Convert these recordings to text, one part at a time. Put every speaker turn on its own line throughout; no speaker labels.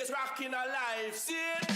place rocking alive, see it?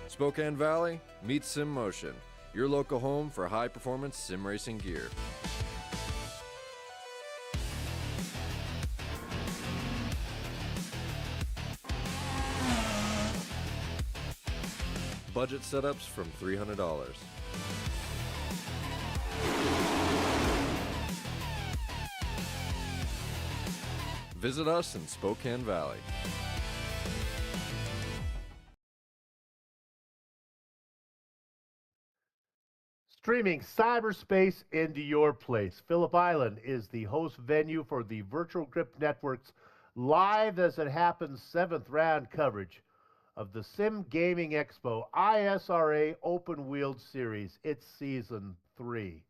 Spokane Valley, meet SimMotion, your local home for high-performance sim racing gear. Budget setups from $300. Visit us in Spokane Valley.
Streaming cyberspace into your place. Phillip Island is the host venue for the Virtual Grip Network's Live As It Happens 7th round coverage of the Sim Gaming Expo ISRA Open Wheeled Series. It's Season 3.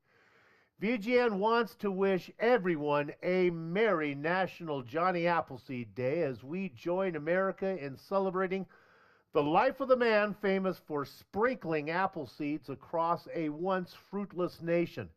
VGN wants to wish everyone a Merry National Johnny Appleseed Day as we join America in celebrating the life of the man famous for sprinkling apple seeds across a once fruitless nation.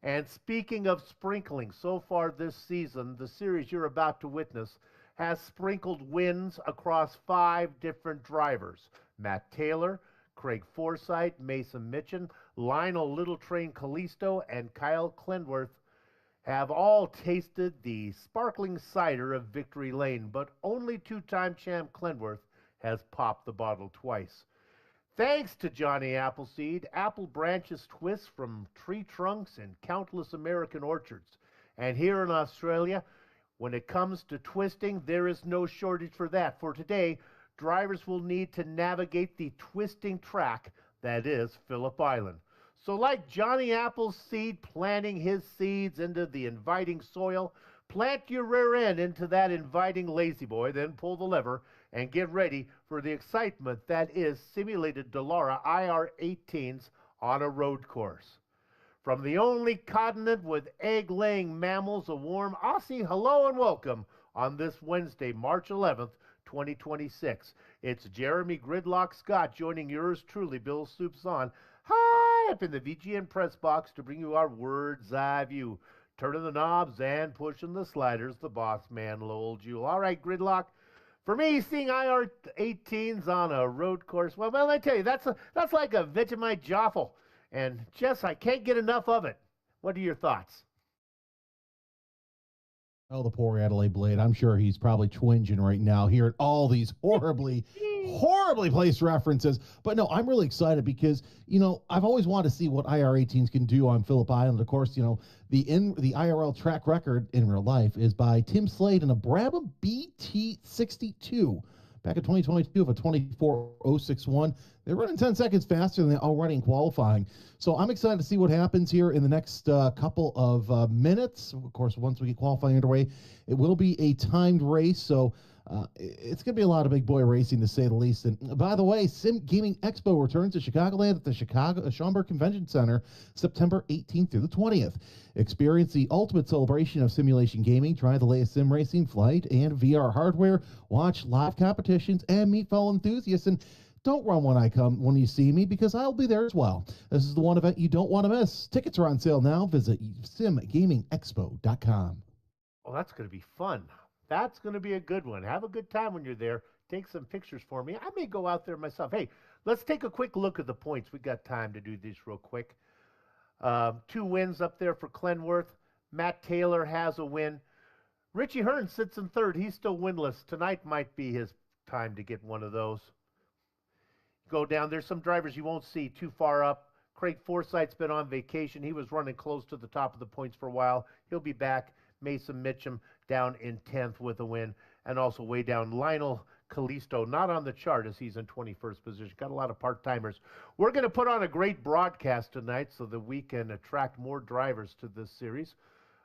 And speaking of sprinkling, so far this season, the series you're about to witness has sprinkled wins across 5 different drivers. Matt Taylor, Craig Forsythe, Mason Mitchin, Lionel Littletrain Callisto, and Kyle Clenworth have all tasted the sparkling cider of Victory Lane, but only 2-time champ Clenworth has popped the bottle twice. Thanks to Johnny Appleseed, apple branches twist from tree trunks in countless American orchards. And here in Australia, when it comes to twisting, there is no shortage for that. For today, drivers will need to navigate the twisting track that is Phillip Island. So like Johnny Appleseed planting his seeds into the inviting soil, plant your rear end into that inviting lazy boy, then pull the lever and get ready for the excitement that is simulated Dallara IR-18s on a road course. From the only continent with egg-laying mammals, a warm Aussie hello and welcome on this Wednesday, March 11th, 2026. It's Jeremy Gridlock Scott joining yours truly, Bill Soupson, high up in the VGN press box to bring you our bird's eye view. Turning the knobs and pushing the sliders, the boss man, Lowell Jewell. All right, Gridlock. For me, seeing IR-18s on a road course, well, I tell you, that's like a Vegemite Joffle. And, Jess, I can't get enough of it. What are your thoughts?
Oh, the poor Adelaide Blade. I'm sure he's probably twinging right now hearing all these horribly, horribly placed references. But no, I'm really excited because, I've always wanted to see what IRA teams can do on Phillip Island. Of course, the IRL track record in real life is by Tim Slade in a Brabham BT62. Back in 2022 of a 24.061. They're running 10 seconds faster than they already in qualifying. So I'm excited to see what happens here in the next couple of minutes. Of course, once we get qualifying underway, it will be a timed race. So it's going to be a lot of big boy racing, to say the least. And by the way, Gaming Expo returns to Chicagoland at the Schaumburg Convention Center September 18th through the 20th. Experience the ultimate celebration of simulation gaming. Try the latest sim racing, flight, and VR hardware. Watch live competitions and meet fellow enthusiasts. And don't run when you see me, because I'll be there as well. This is the one event you don't want to miss. Tickets are on sale now. Visit simgamingexpo.com.
Well, that's going to be fun. That's going to be a good one. Have a good time when you're there. Take some pictures for me. I may go out there myself. Hey, let's take a quick look at the points. We got time to do these real quick. 2 wins up there for Clenworth. Matt Taylor has a win. Richie Hearn sits in third. He's still winless. Tonight might be his time to get one of those. Go down. There's some drivers you won't see too far up. Craig Forsyth's been on vacation. He was running close to the top of the points for a while. He'll be back. Mason Mitchum down in 10th with a win. And also way down, Lionel Callisto, not on the chart as he's in 21st position. Got a lot of part-timers. We're going to put on a great broadcast tonight so that we can attract more drivers to this series.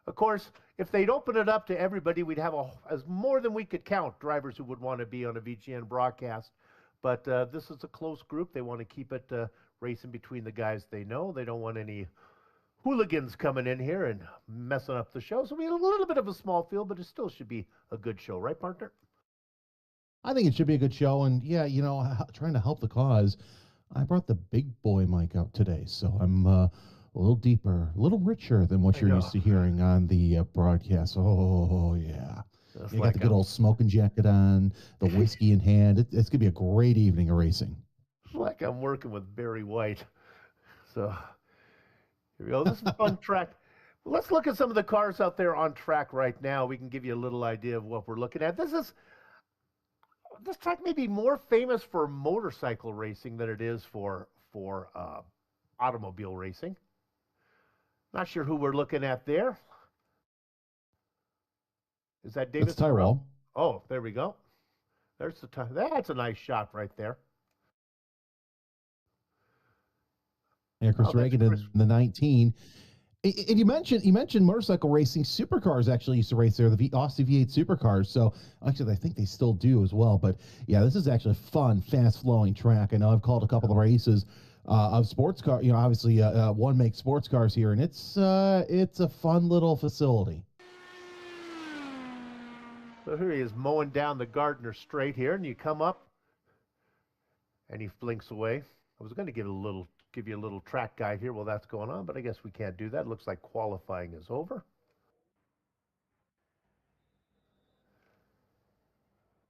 Of course, if they'd open it up to everybody, we'd have as more than we could count drivers who would want to be on a VGN broadcast. But this is a close group. They want to keep it racing between the guys they know. They don't want any hooligans coming in here and messing up the show. So we have a little bit of a small field, but it still should be a good show, right, partner?
I think it should be a good show. And yeah, trying to help the cause, I brought the big boy mic out today. So I'm a little deeper, a little richer than what you're used to hearing on the broadcast. Oh, yeah. You got the good old smoking jacket on, the whiskey in hand. It's going to be a great evening of racing.
It's like I'm working with Barry White. So here we go. This is a fun track. Let's look at some of the cars out there on track right now. We can give you a little idea of what we're looking at. This track may be more famous for motorcycle racing than it is for automobile racing. Not sure who we're looking at there. Is that David?
That's Tyrrell.
Oh, there we go. There's the time. That's a nice shot right there.
Yeah, Chris Reagan in the 19. And you mentioned motorcycle racing. Supercars actually used to race there, the Aussie V8 Supercars. So actually, I think they still do as well. But yeah, this is actually a fun, fast-flowing track. I know I've called a couple of races of sports car. Obviously, one makes sports cars here, and it's a fun little facility.
So here he is mowing down the Gardner Straight here, and you come up, and he blinks away. I was going to give you a little track guide here while that's going on, but I guess we can't do that. Looks like qualifying is over.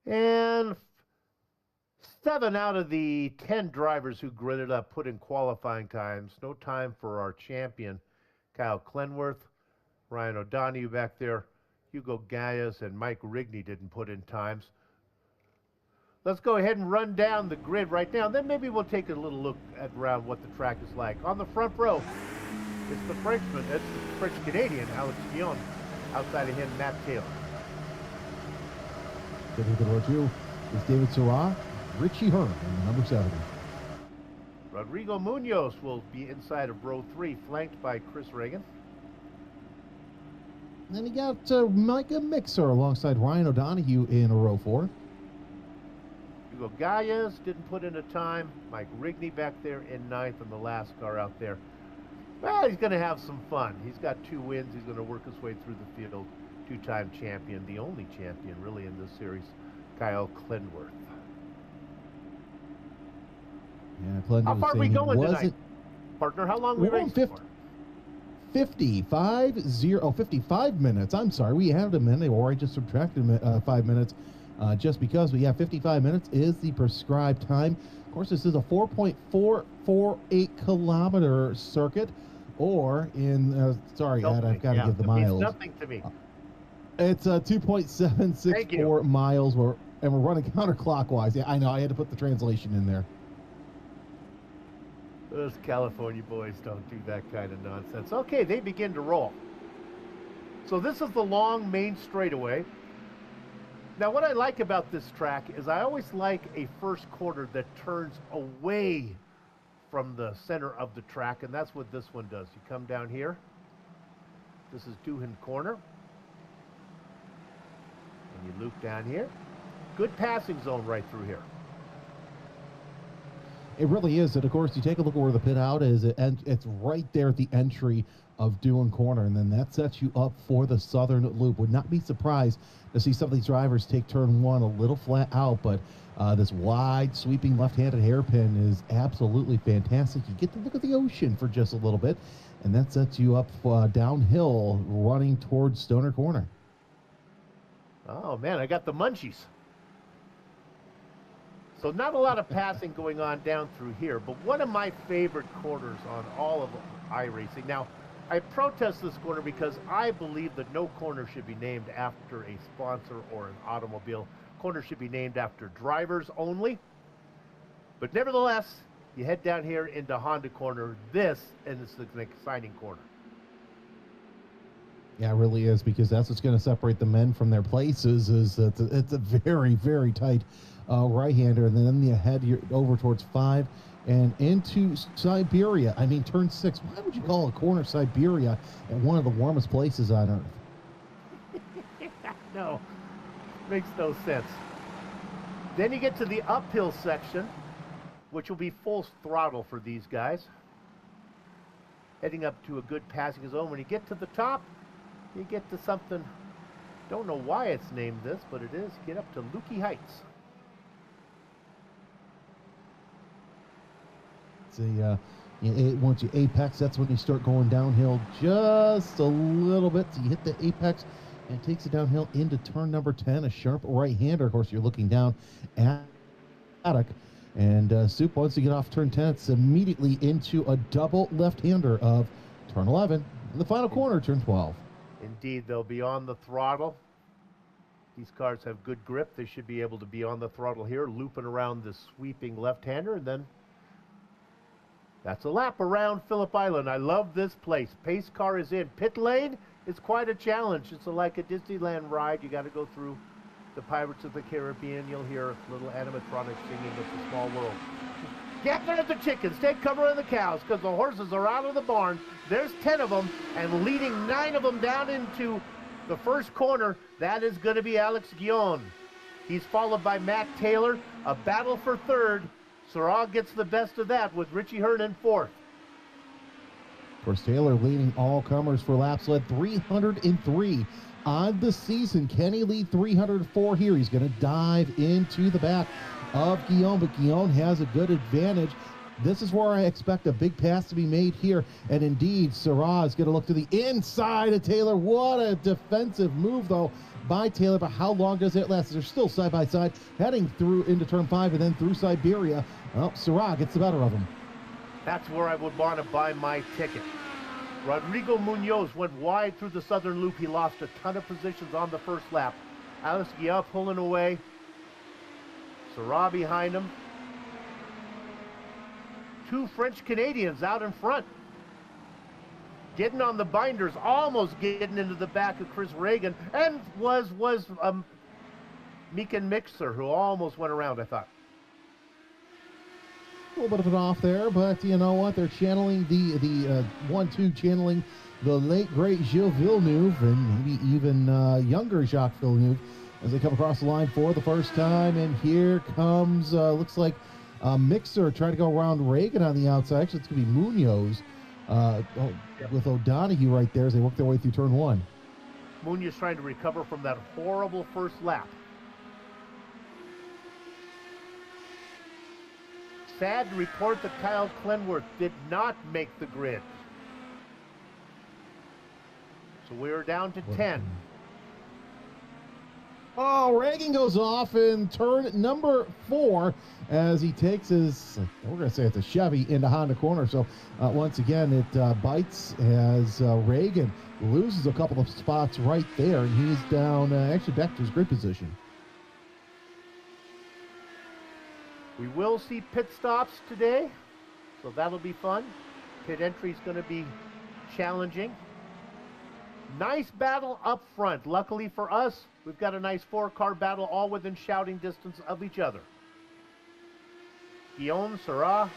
And 7 out of the 10 drivers who gridded up put in qualifying times. No time for our champion, Kyle Clenworth, Ryan O'Donoghue back there. Hugo Gallas and Mike Rigney didn't put in times. Let's go ahead and run down the grid right now. Then maybe we'll take a little look at around what the track is like. On the front row, it's the Frenchman. It's the French-Canadian, Alex Guillon. Outside of him, Matt Taylor.
David row 2 is David Surratt, Richie Hearn, number 70.
Rodrigo Munoz will be inside of row 3, flanked by Chris Reagan.
Then you got Micah Mixer alongside Ryan O'Donoghue in row 4.
Hugo Gallas didn't put in a time. Mike Rigney back there in 9th, and the last car out there. Well, he's going to have some fun. He's got 2 wins. He's going to work his way through the field. 2-time champion, the only champion really in this series, Kyle Clenworth.
Yeah, Clenworth.
How far are we going tonight? Partner, how long are we racing for?
55 minutes. I'm sorry, we had a minute, or I just subtracted 5 minutes just because we have 55 minutes is the prescribed time. Of course, this is a 4.448 kilometer circuit, or in, sorry, Ed, I've got to give the miles.
Means nothing to me.
It's 2.764 miles, and we're running counterclockwise. Yeah, I know. I had to put the translation in there.
Those California boys don't do that kind of nonsense. Okay, they begin to roll. So this is the long main straightaway. Now, what I like about this track is I always like a first quarter that turns away from the center of the track, and that's what this one does. You come down here. This is Doohan Corner. And you loop down here. Good passing zone right through here.
It really is. And, of course, you take a look at where the pit out is, and it's right there at the entry of Doohan Corner, and then that sets you up for the southern loop. Would not be surprised to see some of these drivers take turn one a little flat out, but this wide sweeping left-handed hairpin is absolutely fantastic. You get to look at the ocean for just a little bit, and that sets you up downhill running towards Stoner Corner.
Oh man, I got the munchies. So not a lot of passing going on down through here, but one of my favorite corners on all of iRacing. Now, I protest this corner because I believe that no corner should be named after a sponsor or an automobile. Corner should be named after drivers only. But nevertheless, you head down here into Honda Corner. This is an exciting corner.
Yeah, it really is, because that's what's going to separate the men from their places. Is that it's a very, very tight right-hander, and then you head over towards 5 and into Siberia. I mean, turn 6. Why would you call a corner Siberia at one of the warmest places on Earth?
No, makes no sense. Then you get to the uphill section, which will be full throttle for these guys. Heading up to a good passing zone. When you get to the top, you get to something, don't know why it's named this, but it is. Get up to Lukey Heights.
Once you apex, that's when you start going downhill just a little bit. So you hit the apex, and it takes it downhill into turn number 10, a sharp right-hander. Of course, you're looking down at Attic. And Soup, once you get off turn 10, it's immediately into a double left-hander of turn 11. In the final corner, turn 12.
Indeed, they'll be on the throttle. These cars have good grip. They should be able to be on the throttle here, looping around the sweeping left-hander, and then that's a lap around Phillip Island. I love this place. Pace car is in. Pit lane is quite a challenge. It's like a Disneyland ride. You got to go through the Pirates of the Caribbean. You'll hear little animatronics singing "It's a Small World." Get rid of the chickens. Take cover of the cows, because the horses are out of the barn. There's 10 of them, and leading 9 of them down into the first corner, that is going to be Alex Guillon. He's followed by Matt Taylor. A battle for third. Sarah gets the best of that with Richie Hearn in fourth.
Of course, Taylor leading all comers for laps led 303 on the season. Kenny lead 304 here. He's going to dive into the back of Guillaume, but Guillaume has a good advantage. This is where I expect a big pass to be made here, and indeed, Sarah is going to look to the inside of Taylor. What a defensive move, though, by Taylor, but how long does it last? They're still side by side, heading through into turn 5 and then through Siberia. Well, Sarah gets the better of him.
That's where I would want to buy my ticket. Rodrigo Munoz went wide through the southern loop. He lost a ton of positions on the first lap. Alex Guillaume pulling away. Sarah behind him. 2 French Canadians out in front. Getting on the binders, almost getting into the back of Chris Reagan, and was Meekin Mixer, who almost went around, I thought.
A little bit of an off there, but you know what? They're channeling the 1-2, channeling the late, great Gilles Villeneuve, and maybe even younger Jacques Villeneuve, as they come across the line for the first time. And here comes, looks like Mixer trying to go around Reagan on the outside. Actually, it's going to be Munoz with O'Donoghue right there as they work their way through turn 1.
Munoz trying to recover from that horrible first lap. Sad to report that Kyle Clenworth did not make the grid. So we're down to 10.
Oh, Reagan goes off in turn number 4 as he takes his, we're going to say it's a Chevy, into Honda Corner. So once again, it bites as Reagan loses a couple of spots right there, and he's down actually back to his grid position.
We will see pit stops today, so that'll be fun. Pit entry is going to be challenging. Nice battle up front. Luckily for us, we've got a nice 4-car battle all within shouting distance of each other. Guillaume, Sarah,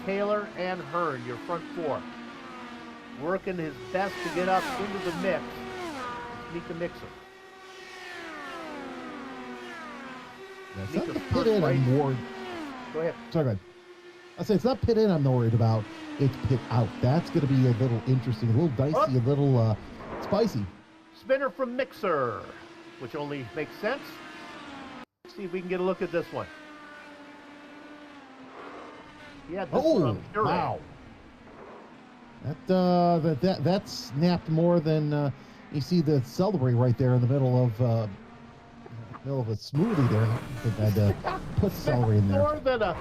Taylor, and Hearn, your front 4. Working his best to get up into the mix. Let's meet the mixer.
It's not the pit in I'm worried.
Go ahead.
Sorry, go ahead. I say it's not pit in I'm worried about. It's pit out. That's going to be a little interesting, a little dicey, a little spicy.
Spinner from Mixer, which only makes sense. Let's see if we can get a look at this one. Yeah, this one
wow. That snapped more than you see the celebrate right there in the middle of a smoothie there. I think I'd put celery in there.
More than an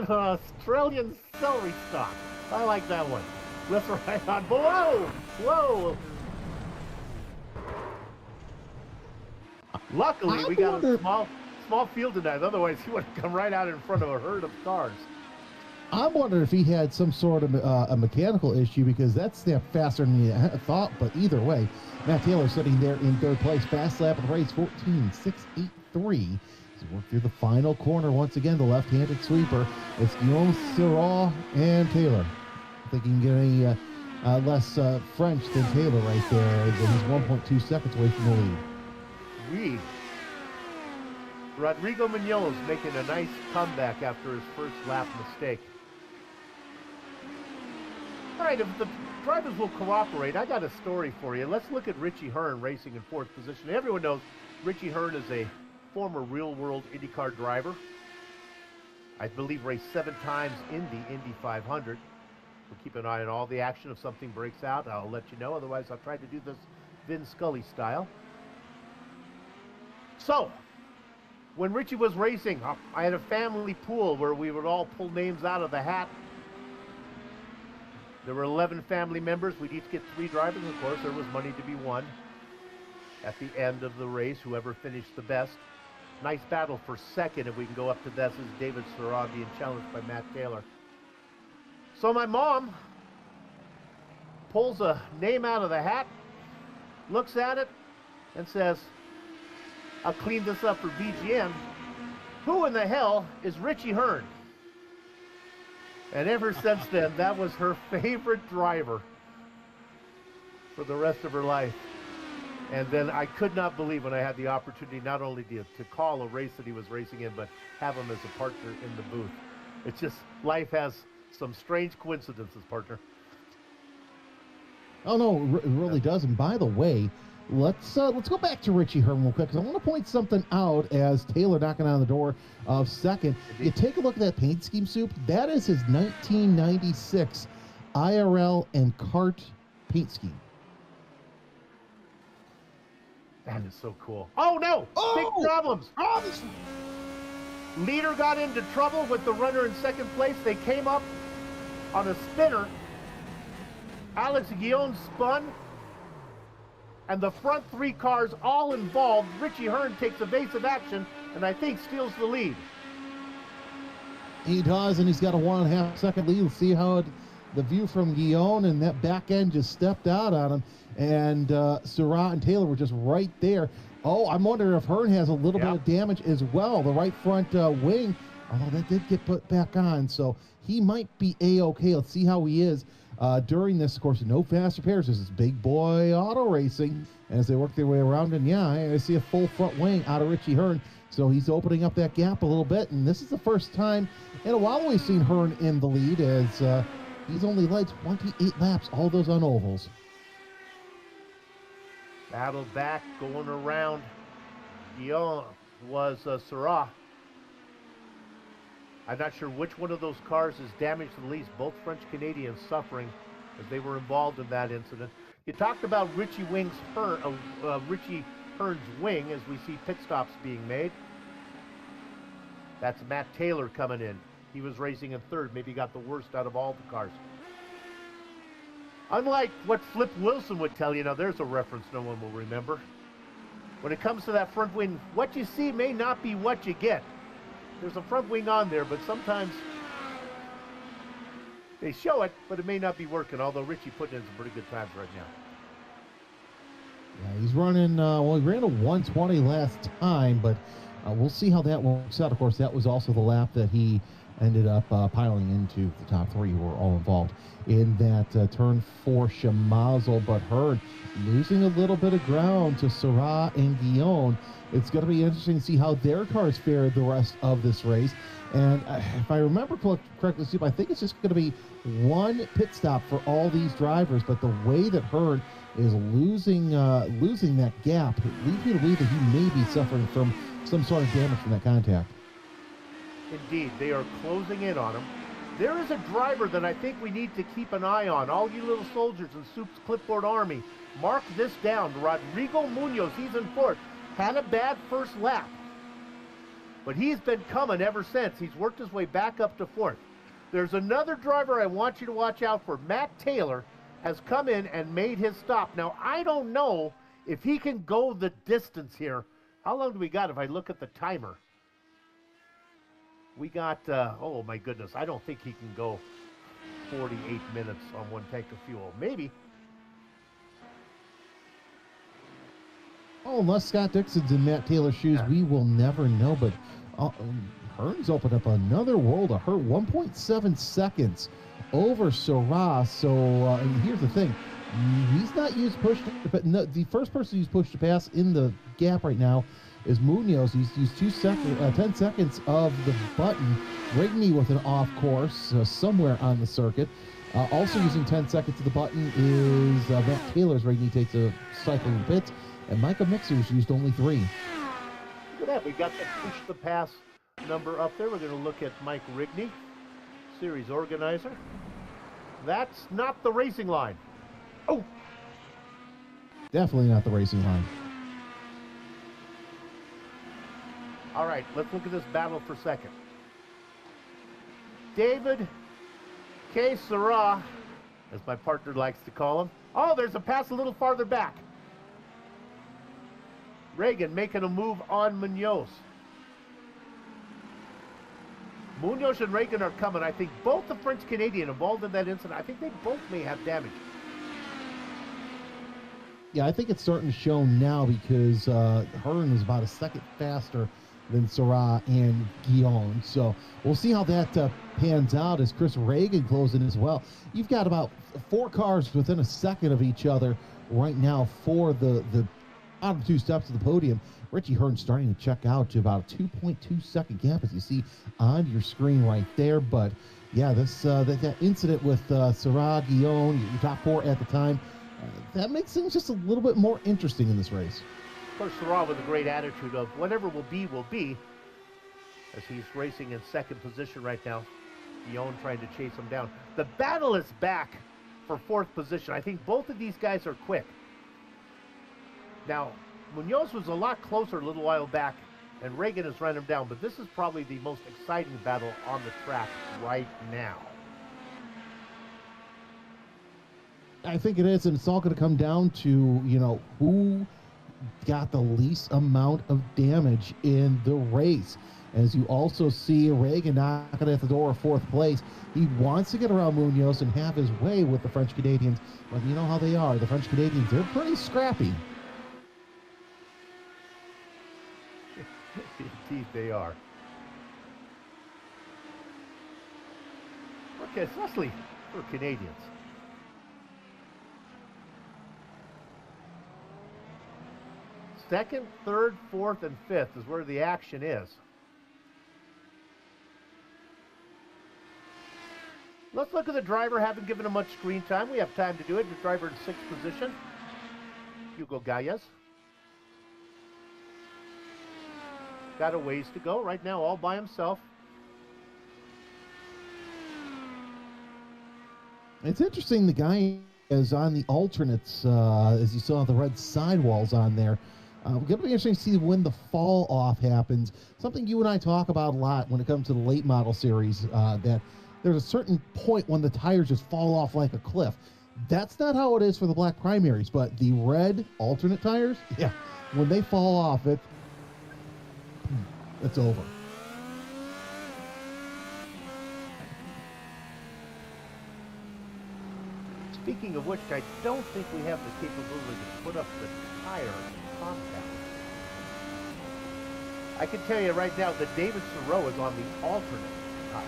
Australian celery stock. I like that one. Let's right on. Whoa! Whoa! Luckily, we got a small field tonight. Otherwise, he would have come right out in front of a herd of cars.
I'm wondering if he had some sort of a mechanical issue, because that snapped faster than you thought. But either way, Matt Taylor sitting there in third place. Fast lap of the race, 14.683. He's worked through the final corner once again. The left-handed sweeper. It's Guillaume, Sirah, and Taylor. I think he can get any less French than Taylor right there. He's 1.2 seconds away from the lead.
Rodrigo Munoz making a nice comeback after his first lap mistake. All right, if the drivers will cooperate, I got a story for you. Let's look at Richie Hearn racing in 4th position. Everyone knows Richie Hearn is a former real-world IndyCar driver. I believe raced 7 times in the Indy 500. We'll keep an eye on all the action. If something breaks out, I'll let you know. Otherwise, I'll try to do this Vin Scully style. So, when Richie was racing, I had a family pool where we would all pull names out of the hat. There were 11 family members. We'd each get 3 drivers. Of course, there was money to be won at the end of the race, whoever finished the best. Nice battle for second, if we can go up to this. This is David Sarah being challenged by Matt Taylor. So my mom pulls a name out of the hat, looks at it, and says, I'll clean this up for VGN. Who in the hell is Richie Hearn? And ever since then, that was her favorite driver for the rest of her life. And then I could not believe when I had the opportunity not only to call a race that he was racing in, but have him as a partner in the booth. It's just, life has some strange coincidences, partner.
Oh, no, it really does. And by the way, let's go back to Richie Hearn real quick, because I want to point something out as Taylor knocking on the door of second. You take a look at that paint scheme, Soup. That is his 1996 IRL and kart paint scheme.
That is so cool. Oh, no!
Oh!
Big problems! Leader got into trouble with the runner in second place. They came up on a spinner. Alex Guillaume spun. And the front 3 cars all involved. Richie Hearn takes evasive action and I think steals the lead.
He does, and he's got a 1.5 second lead. We'll see how the view from Guillaume, and that back end just stepped out on him. And Surratt and Taylor were just right there. Oh, I'm wondering if Hearn has a little bit of damage as well. The right front wing, although that did get put back on, so he might be A-okay. Let's see how he is during this. Of course, no fast repairs. This is big boy auto racing as they work their way around. And yeah, I see a full front wing out of Richie Hearn. So he's opening up that gap a little bit. And this is the first time in a while we've seen Hearn in the lead, as he's only led 28 laps, all those on ovals.
Battle back, going around. Guillaume was Syrah. I'm not sure which one of those cars is damaged the least. Both French Canadians suffering as they were involved in that incident. You talked about Richie Hearn's wing as we see pit stops being made. That's Matt Taylor coming in. He was racing in third. Maybe got the worst out of all the cars. Unlike what Flip Wilson would tell you, now there's a reference no one will remember. When it comes to that front wing, what you see may not be what you get. There's a front wing on there, but sometimes they show it, but it may not be working, although Richie putting in some pretty good times right now.
Yeah, he's running, well, he ran a 120 last time, but we'll see how that works out. Of course, that was also the lap that he ended up piling into the top three, who were all involved in that turn 4 Shamazel, but Hearn losing a little bit of ground to Sarah and Guillaume. It's going to be interesting to see how their cars fare the rest of this race. And if I remember correctly, Steve, I think it's just going to be one pit stop for all these drivers, but the way that Hearn is losing that gap, it leads me to believe that he may be suffering from some sort of damage from that contact.
Indeed, they are closing in on him. There is a driver that I think we need to keep an eye on. All you little soldiers in Soup's Clipboard Army, mark this down. Rodrigo Munoz, he's in fourth. Had a bad first lap, but he's been coming ever since. He's worked his way back up to fourth. There's another driver I want you to watch out for. Matt Taylor has come in and made his stop. Now, I don't know if he can go the distance here. How long do we got if I look at the timer? We got, oh my goodness, I don't think he can go 48 minutes on one tank of fuel. Maybe.
Oh, unless Scott Dixon's in Matt Taylor's shoes, we will never know. But Hearn's opened up another world of hurt, 1.7 seconds over Sarah. So here's the thing. He's not used push, but no, the first person who's pushed to pass in the gap right now is Munoz. He's used 10 seconds of the button. Rigney with an off course somewhere on the circuit. Also using 10 seconds of the button is Matt Taylor's. Rigney takes a cycle in the pits. And Micah Mixer's used only 3.
Look at that. We got the push the pass number up there. We're going to look at Mike Rigney, series organizer. That's not the racing line. Oh!
Definitely not the racing line.
All right, let's look at this battle for a second. David K. Sarah, as my partner likes to call him. Oh, there's a pass a little farther back. Reagan making a move on Munoz. Munoz and Reagan are coming. I think both the French Canadian involved in that incident, I think they both may have damage.
Yeah, I think it's starting to show now because Hearn is about a second faster than Sarah and Guillaume. So we'll see how that pans out as Chris Reagan closing as well. You've got about 4 cars within a second of each other right now for the bottom 2 steps of the podium. Richie Hearn starting to check out to about a 2.2 second gap, as you see on your screen right there. But yeah, this that incident with Sarah, Guillaume, your top 4 at the time, that makes things just a little bit more interesting in this race.
Of course, Sarah with a great attitude of whatever will be, as he's racing in second position right now. Guillaume trying to chase him down. The battle is back for 4th position. I think both of these guys are quick. Now, Munoz was a lot closer a little while back, and Reagan has run him down, but this is probably the most exciting battle on the track right now.
I think it is, and it's all going to come down to, you know, who got the least amount of damage in the race. As you also see Reagan knocking at the door of 4th place. He wants to get around Munoz and have his way with the French Canadians, but you know how they are. The French Canadians, they're pretty scrappy.
Indeed they are. Okay, especially for Canadians. Second, third, fourth, and 5th is where the action is. Let's look at the driver. Haven't given him much screen time. We have time to do it. The driver in 6th position, Hugo Galles. Got a ways to go right now, all by himself.
It's interesting, the guy is on the alternates, as you saw the red sidewalls on there. Going to be interesting to see when the fall off happens. Something you and I talk about a lot when it comes to the late model series, that there's a certain point when the tires just fall off like a cliff. That's not how it is for the black primaries, but the red alternate tires, yeah, when they fall off, it's over.
Speaking of which, I don't think we have the capability to put up the tire compound. I can tell you right now that David Thoreau is on the alternate tire.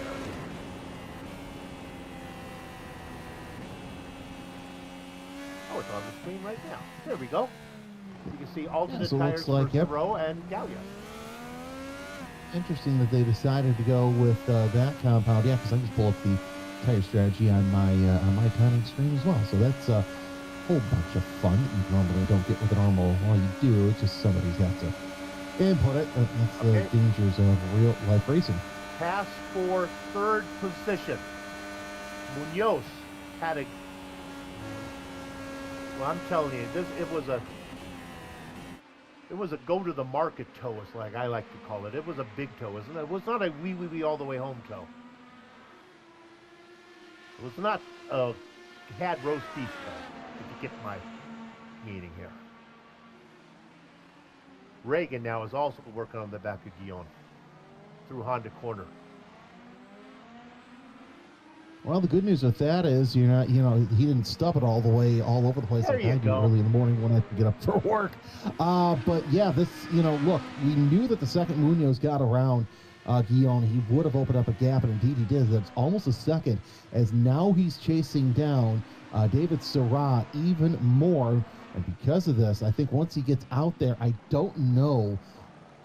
Oh, it's on the screen right now. There we go. You can see alternate
so
tires
looks like,
for Thoreau and Gallia.
Interesting that they decided to go with that compound. Yeah, because I just pull up the tire strategy on my timing screen as well. So that's a whole bunch of fun that you normally don't get with a normal. All you do, it's just somebody's got to input it. That's the dangers of real life racing.
Pass for third position. Munoz had a. Well, I'm telling you, it was a go to the market toe, is like I like to call it. It was a big toe, isn't it? It was not a wee all the way home toe. It was not a had roast beef toe, if you get my meaning here. Reagan now is also working on the back of Guillaume through Honda corner.
Well, the good news with that is he didn't stub it all the way all over the place like I do early in the morning when I have to get up for work. But yeah, look, we knew that the second Munoz got around Guillaume, he would have opened up a gap, and indeed he did. That's almost a second, as now he's chasing down David Syrah even more. And because of this, I think once he gets out there, I don't know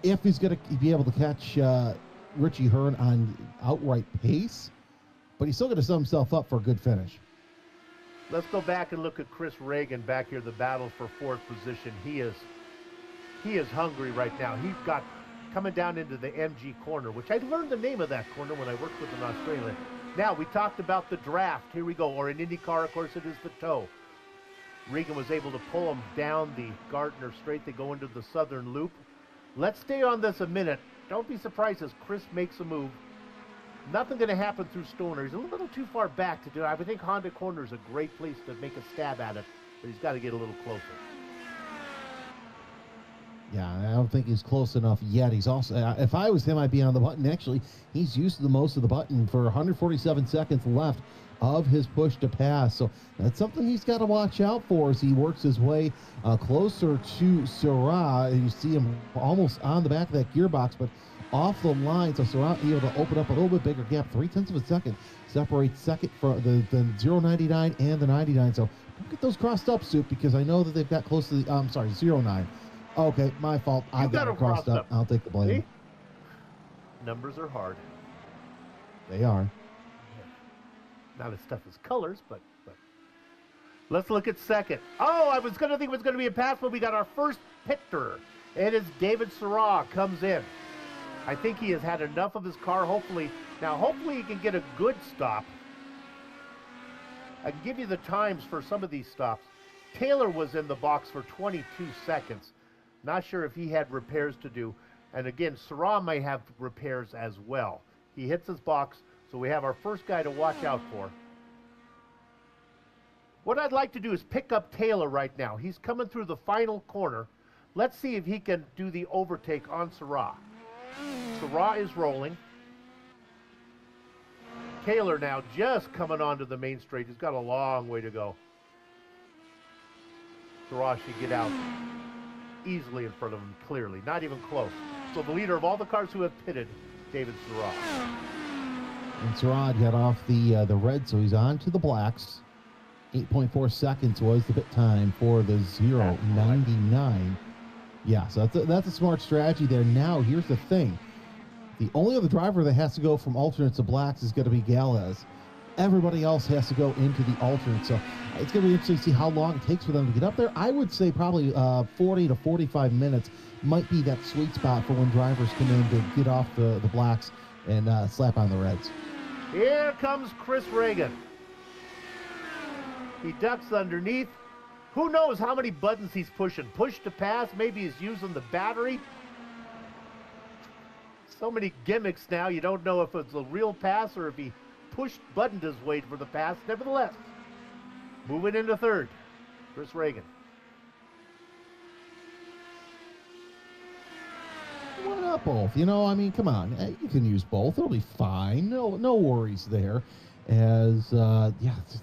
if he's going to be able to catch Richie Hearn on outright pace, but he's still going to set himself up for a good finish.
Let's go back and look at Chris Reagan back here, the battle for fourth position. He is hungry right now. He's got coming down into the MG corner, which I learned the name of that corner when I worked with in Australia. Now, we talked about the draft. Here we go. Or in IndyCar, of course, it is the toe. Regan was able to pull him down the Gardner Straight. They go into the southern loop. Let's stay on this a minute. Don't be surprised as Chris makes a move. Nothing going to happen through Stoner. He's a little too far back to do it. I would think Honda corner is a great place to make a stab at it, but he's got to get a little closer.
Yeah, I don't think he's close enough yet. He's also, if I was him, I'd be on the button. Actually, he's used the most of the button for 147 seconds left of his push to pass. So that's something he's got to watch out for as he works his way closer to Syrah. And you see him almost on the back of that gearbox, but off the line. So Syrah able to open up a little bit bigger gap. 0.3 of a second separates second from the 0.99 and the 99. So don't get those crossed up, Soup, because I know that they've got close to the, 0.9. Okay, my fault. I got it crossed up. I'll take the blame.
See? Numbers are hard.
They are.
Not as tough as colors, but let's look at second. Oh, I was going to think it was going to be a pass, but we got our first pitter. It is David Syrah comes in. I think he has had enough of his car. Hopefully he can get a good stop. I can give you the times for some of these stops. Taylor was in the box for 22 seconds. Not sure if he had repairs to do. And again, Syrah may have repairs as well. He hits his box, so we have our first guy to watch out for. What I'd like to do is pick up Taylor right now. He's coming through the final corner. Let's see if he can do the overtake on Syrah. Syrah is rolling. Taylor now just coming onto the main straight. He's got a long way to go. Syrah should get out easily in front of him, clearly. Not even close. So the leader of all the cars who have pitted, David Syrah.
And Syrah got off the red, so he's on to the blacks. 8.4 seconds was the pit time for the 0.99. Yeah, so that's a smart strategy there. Now, here's the thing. The only other driver that has to go from alternates to blacks is going to be Galez. Everybody else has to go into the alternate. So it's going to be interesting to see how long it takes for them to get up there. I would say probably 40 to 45 minutes might be that sweet spot for when drivers come in to get off the blacks and slap on the reds.
Here comes Chris Reagan. He ducks underneath. Who knows how many buttons he's pushing? Push to pass. Maybe he's using the battery. So many gimmicks now. You don't know if it's a real pass or if he pushed buttoned his way for the pass. Nevertheless, Moving into third, Chris Reagan.
Why not both? I mean, come on. You can use both. It'll be fine. No worries there. As, so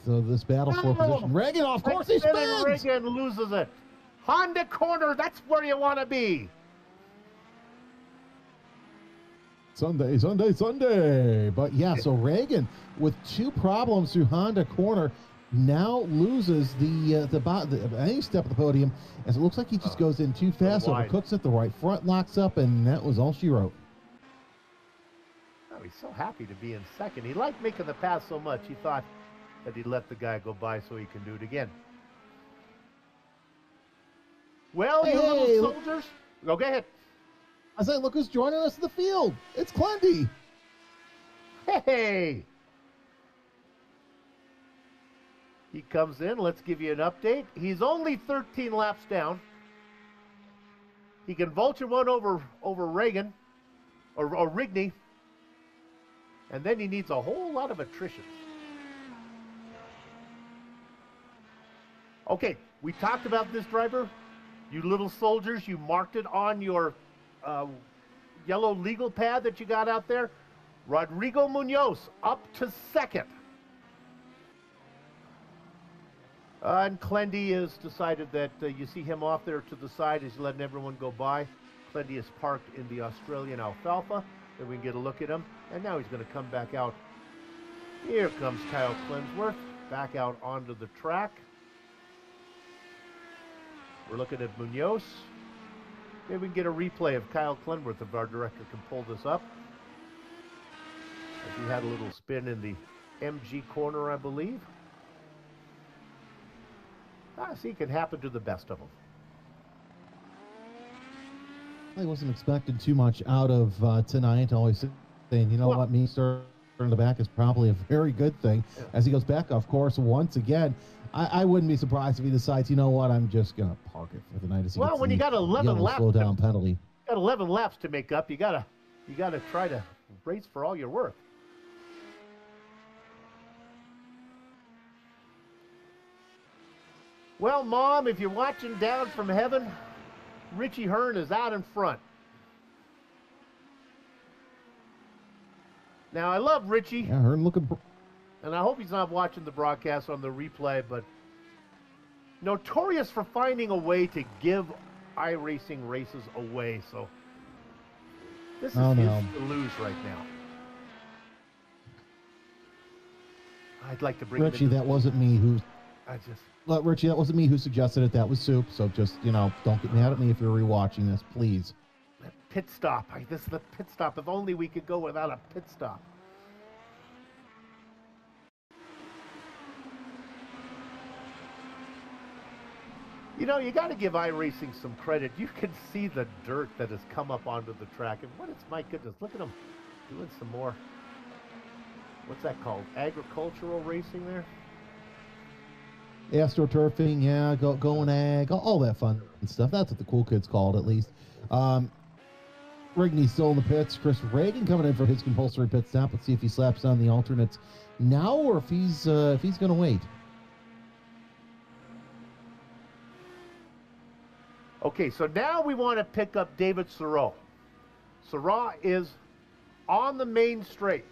this battle for position. Reagan, of course, he spins!
Reagan loses it. Honda corner, that's where you want to be.
Sunday. But yeah, so Reagan with two problems through Honda corner now loses any step of the podium, as it looks like he just goes in too fast, overcooks it, the right front locks up, and that was all she wrote.
Oh, he's so happy to be in second. He liked making the pass so much, he thought that he'd let the guy go by so he can do it again. Well, you little soldiers. Go ahead.
I say, look who's joining us in the field. It's Clendy.
Hey. He comes in. Let's give you an update. He's only 13 laps down. He can vulture one over Reagan or Rigney. And then he needs a whole lot of attrition. Okay, we talked about this driver. You little soldiers, you marked it on your yellow legal pad that you got out there. Rodrigo Munoz up to second. And Clendy has decided that you see him off there to the side. He's letting everyone go by. Clendy is parked in the Australian Alfalfa. Then we can get a look at him. And now he's going to come back out. Here comes Kyle Clemsworth back out onto the track. We're looking at Munoz. Maybe we can get a replay of Kyle Clemsworth if our director can pull this up. He had a little spin in the MG corner, I believe. See, it can happen to the best of them.
I wasn't expecting too much out of tonight. Always saying, what, me starting in the back is probably a very good thing. Yeah. As he goes back, of course, once again, I wouldn't be surprised if he decides, you know what, I'm just going to park it for the night. As he
when you got 11 laps,
slow down penalty.
Got 11 laps to make up. You gotta try to race for all you're worth. Well, Mom, if you're watching down from heaven, Richie Hearn is out in front. Now, I love Richie.
Yeah, Hearn looking...
And I hope he's not watching the broadcast on the replay, but notorious for finding a way to give iRacing races away. So this is his to lose right now. I'd like to bring
Richie, that wasn't me who...
Look,
Richie, that wasn't me who suggested it. That was Soup. So just, don't get mad at me if you're rewatching this, please.
Pit stop. This is the pit stop. If only we could go without a pit stop. You got to give iRacing some credit. You can see the dirt that has come up onto the track. And my goodness, look at them doing some more, what's that called? Agricultural racing there?
AstroTurfing, yeah, going ag, all that fun stuff. That's what the cool kids call it, at least. Rigney's still in the pits. Chris Reagan coming in for his compulsory pit stop. Let's see if he slaps on the alternates now or if he's going to wait.
Okay, so now we want to pick up David Sarrault. Sarrault is on the main straight.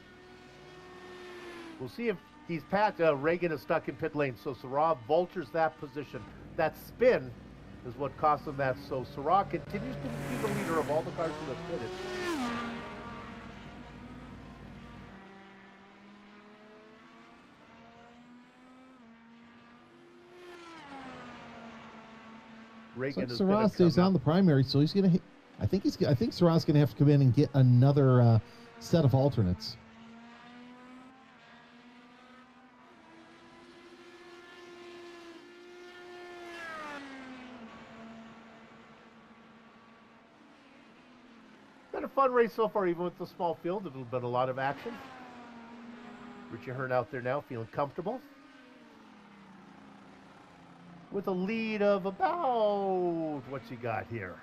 We'll see if he's Reagan is stuck in pit lane, so Sarrault vultures that position. That spin is what cost him that. So Sarrault continues to be the leader of all the cars that have pitted. Reagan
so Sarrault stays on the primary, so he's going to. I think Sarrault's going to have to come in and get another set of alternates.
Been a fun race so far, even with the small field. There's been a lot of action. Richie Hearn out there now, feeling comfortable, with a lead of about, what's he got here?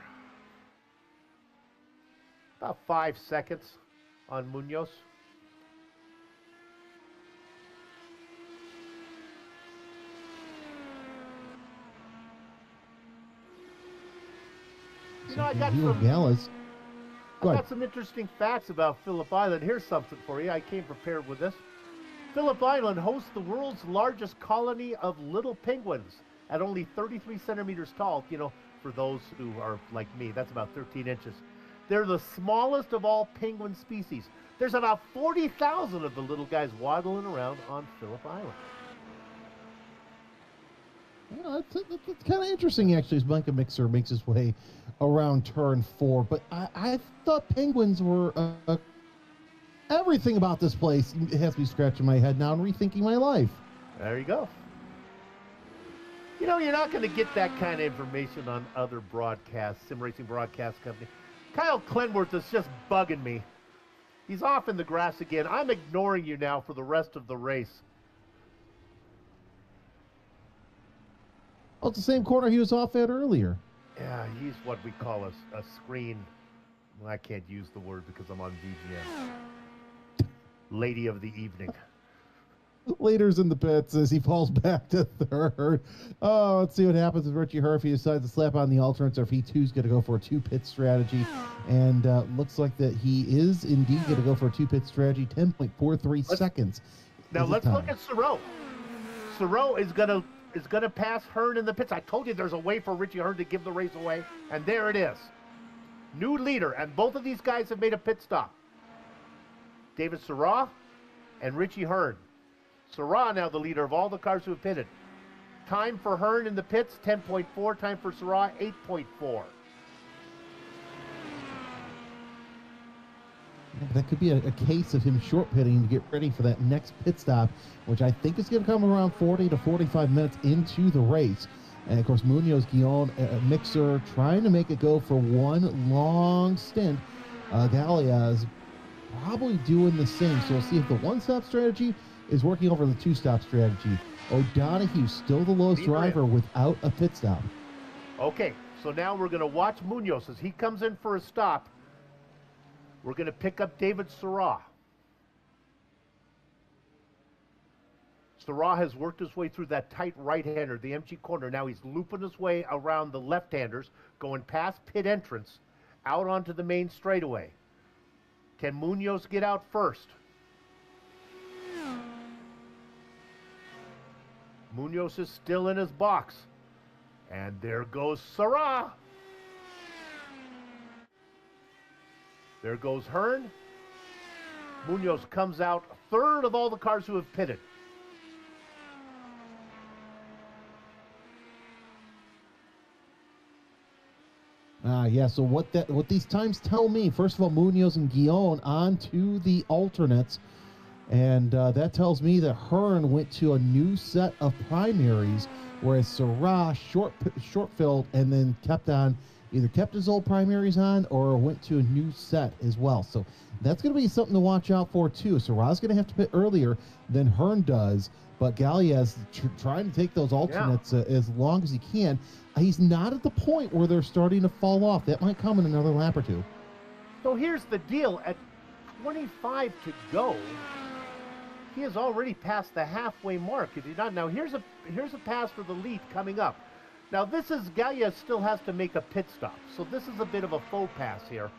About 5 seconds on Munoz. You know, I got
You and Gallus. Go ahead.
some interesting facts about Phillip Island. Here's something for you. I came prepared with this. Phillip Island hosts the world's largest colony of little penguins at only 33 centimeters tall. You know, for those who are like me, that's about 13 inches. They're the smallest of all penguin species. There's about 40,000 of the little guys waddling around on Phillip Island.
Well, that's kind of interesting, actually, as Micah Mixer makes his way around turn 4. But I thought penguins were everything about this place. It has me scratching my head now and rethinking my life.
There you go. You know, you're not going to get that kind of information on other broadcasts, sim racing broadcast company. Kyle Clenworth is just bugging me. He's off in the grass again. I'm ignoring you now for the rest of the race.
Oh, it's the same corner he was off at earlier.
Yeah, he's what we call a screen. Well, I can't use the word because I'm on VGM. Lady of the evening.
Later's in the pits as he falls back to third. Oh, let's see what happens with Richie Herr if he decides to slap on the alternates or if he too's going to go for a 2-pit strategy. And looks like that he is indeed going to go for a 2-pit strategy. 10.43 seconds.
Now let's look at Siro. Siro is gonna pass Hearn in the pits. I told you there's a way for Richie Hearn to give the race away, and there it is. New leader, and both of these guys have made a pit stop. David Sirah and Richie Hearn. Sirah now the leader of all the cars who have pitted. Time for Hearn in the pits, 10.4. Time for Sirah, 8.4.
That could be a case of him short pitting to get ready for that next pit stop, which I think is going to come around 40 to 45 minutes into the race. And, of course, Munoz, Guillaume, Mixer trying to make it go for one long stint. Gallia is probably doing the same. So we'll see if the one-stop strategy is working over the two-stop strategy. O'Donohue still the lowest driver without a pit stop.
Okay, so now we're going to watch Munoz as he comes in for a stop. We're going to pick up David Sirah. Sirah has worked his way through that tight right-hander, the MG corner. Now he's looping his way around the left-handers, going past pit entrance, out onto the main straightaway. Can Munoz get out first? Munoz is still in his box. And there goes Sirah. There goes Hearn. Munoz comes out third of all the cars who have pitted.
Yeah, so what these times tell me, first of all, Munoz and Guillaume onto the alternates. And that tells me that Hearn went to a new set of primaries, whereas Sirah short filled and then either kept his old primaries on or went to a new set as well. So that's going to be something to watch out for too. Sirah's going to have to pit earlier than Hearn does, but Gallia's trying to take those alternates as long as he can. He's not at the point where they're starting to fall off. That might come in another lap or two.
So here's the deal. At 25 to go, he has already passed the halfway mark. If he not now, here's a pass for the lead coming up. Now this is Gallia still has to make a pit stop, so this is a bit of a faux pass here.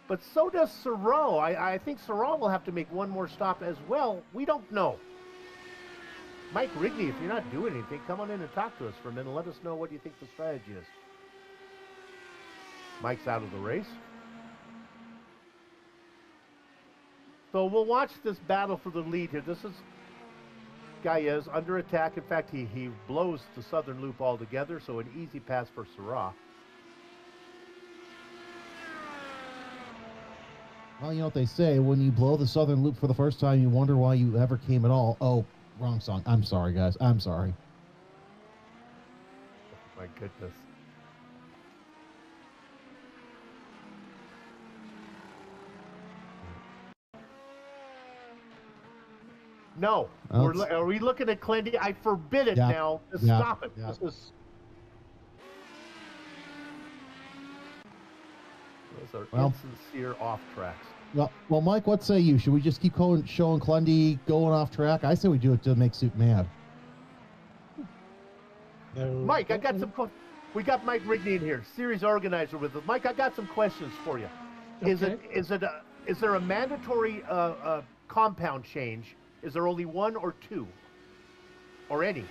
But so does Sirah. I think Sirah will have to make one more stop as well. We don't know. Mike Rigney, if you're not doing anything, come on in and talk to us for a minute and let us know what you think the strategy is. Mike's out of the race. So we'll watch this battle for the lead here. This is Gallia is under attack. In fact, he blows the southern loop altogether, so an easy pass for Sirah.
Well, you know what they say, when you blow the southern loop for the first time, you wonder why you ever came at all. Oh, wrong song. I'm sorry, guys. I'm sorry.
My goodness. No. Are we looking at Clendy? I forbid it now. Just stop it. This is... Those are insincere off tracks.
Well, Mike, what say you? Should we just keep showing Clendy going off track? I say we do it to make Soup mad.
Mike, I got some We got Mike Rigney in here, series organizer with us. Mike, I got some questions for you. Is there a mandatory compound change? Is there only one or two, or any?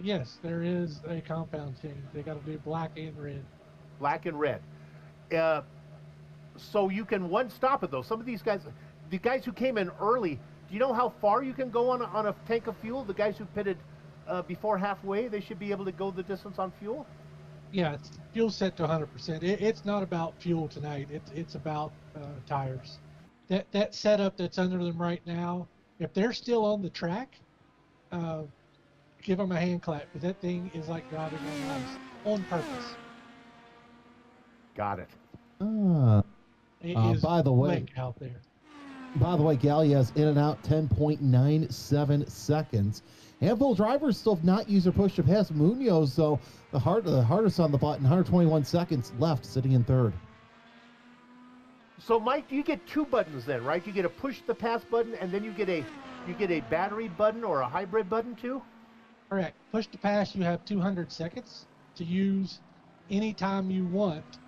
Yes, there is a compound change. They got to do black and red.
Black and red. So you can one stop it though. Some of these guys, the guys who came in early, do you know how far you can go on a tank of fuel? The guys who pitted before halfway, they should be able to go the distance on fuel?
Yeah, it's fuel set to 100%. It's not about fuel tonight. It's about tires. That setup that's under them right now, if they're still on the track, give them a hand clap, because that thing is like driving on ice on purpose.
Got it.
By the way,
out there.
By the way, Gallia's in and out 10.97 seconds. Handful of drivers still have not used their push to pass Munoz, so the hardest on the button, 121 seconds left, sitting in third.
So Mike, you get two buttons then, right? You get a push the pass button, and then you get a battery button or a hybrid button too?
Correct. Push to pass, you have 200 seconds to use anytime you want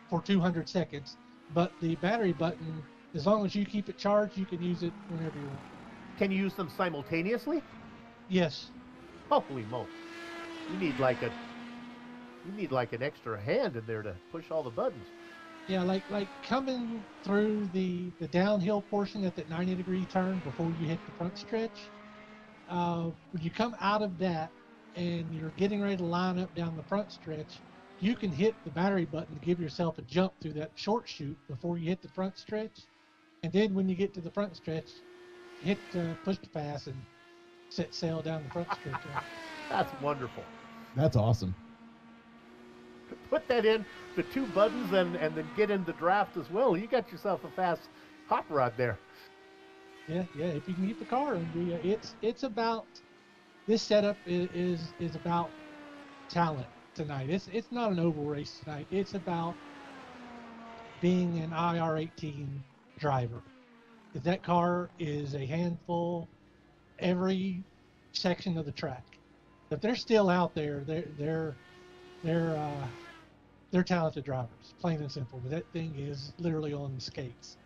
for 200 seconds. But the battery button, as long as you keep it charged, you can use it whenever you want.
Can you use them simultaneously?
Yes.
Holy moly! You need like an extra hand in there to push all the buttons.
Yeah, like coming through the downhill portion at that 90-degree turn before you hit the front stretch. When you come out of that and you're getting ready to line up down the front stretch, you can hit the battery button to give yourself a jump through that short chute before you hit the front stretch. And then when you get to the front stretch, hit push to pass and set sail down the front stretch.
That's wonderful.
That's awesome.
Put that in, the two buttons, and then get in the draft as well. You got yourself a fast hot rod there.
Yeah, if you can keep the car under, it's about, this setup is about talent tonight. It's not an oval race tonight. It's about being an IR18 driver. That car is a handful every section of the track. If they're still out there, they're talented drivers, plain and simple. But that thing is literally on the skates.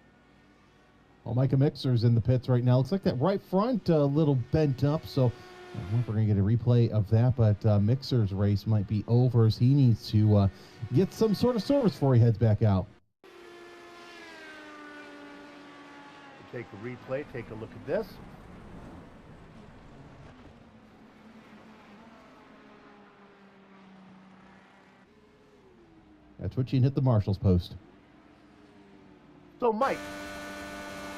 Well, Micah Mixer's in the pits right now. Looks like that right front a little bent up, so I don't know if we're going to get a replay of that, but Mixer's race might be over as he needs to get some sort of service before he heads back out.
Take a replay, take a look at this.
That's what you hit the marshal's post.
So Mike,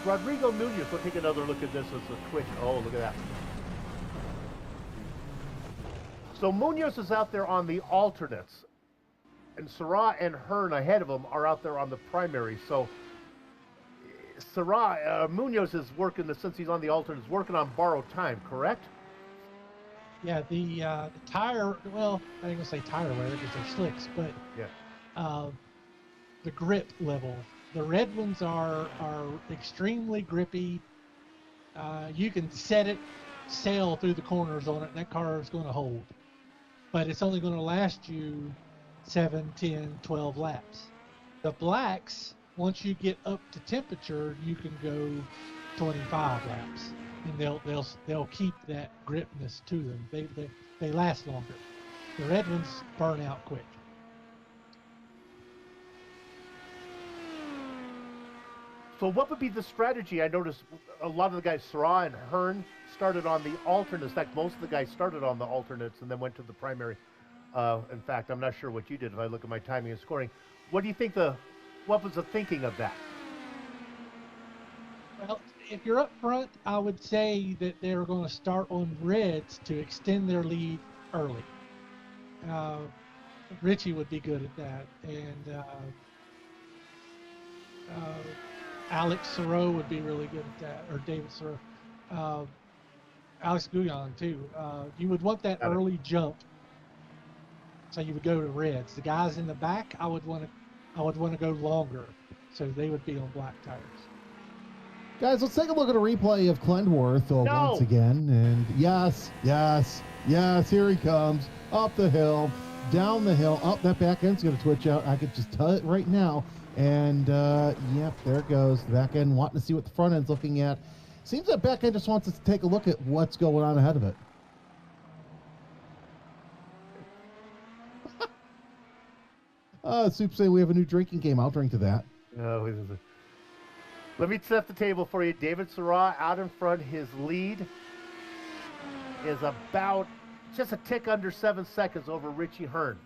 Rodrigo Munoz, we'll take another look at this as a twitch. Oh, look at that. So Munoz is out there on the alternates, and Sarah and Hearn ahead of him are out there on the primary. So Munoz is working, since he's on the alternates, working on borrowed time, correct?
Yeah, the tire, well, I ain't gonna say tire wear because they're slicks, but
yeah.
The grip level. The red ones are extremely grippy. You can set it, sail through the corners on it, and that car is going to hold. But it's only going to last you 7, 10, 12 laps. The blacks, once you get up to temperature, you can go 25 laps, and they'll keep that gripness to them. They last longer. The red ones burn out quick.
So what would be the strategy? I noticed a lot of the guys, Sarah and Hearn, started on the alternates. In fact, most of the guys started on the alternates and then went to the primary. In fact, I'm not sure what you did if I look at my timing and scoring. What do you think what was the thinking of that?
Well, if you're up front, I would say that they're going to start on reds to extend their lead early. Richie would be good at that, and Alex Thoreau would be really good at that, or David Thoreau. Alex Guyon too. You would want that early jump, so you would go to reds. The guys in the back, I would want to go longer, so they would be on black tires.
Guys, let's take a look at a replay of Klendworth once again. And yes, here he comes. Up the hill, down the hill. Oh, that back end's going to twitch out. I could just tell it right now. And, yep, there it goes. The back end wanting to see what the front end's looking at. Seems that back end just wants us to take a look at what's going on ahead of it. Soup saying we have a new drinking game. I'll drink to that.
Oh, let me set the table for you. David Sarra out in front. His lead is about just a tick under 7 seconds over Richie Hearn.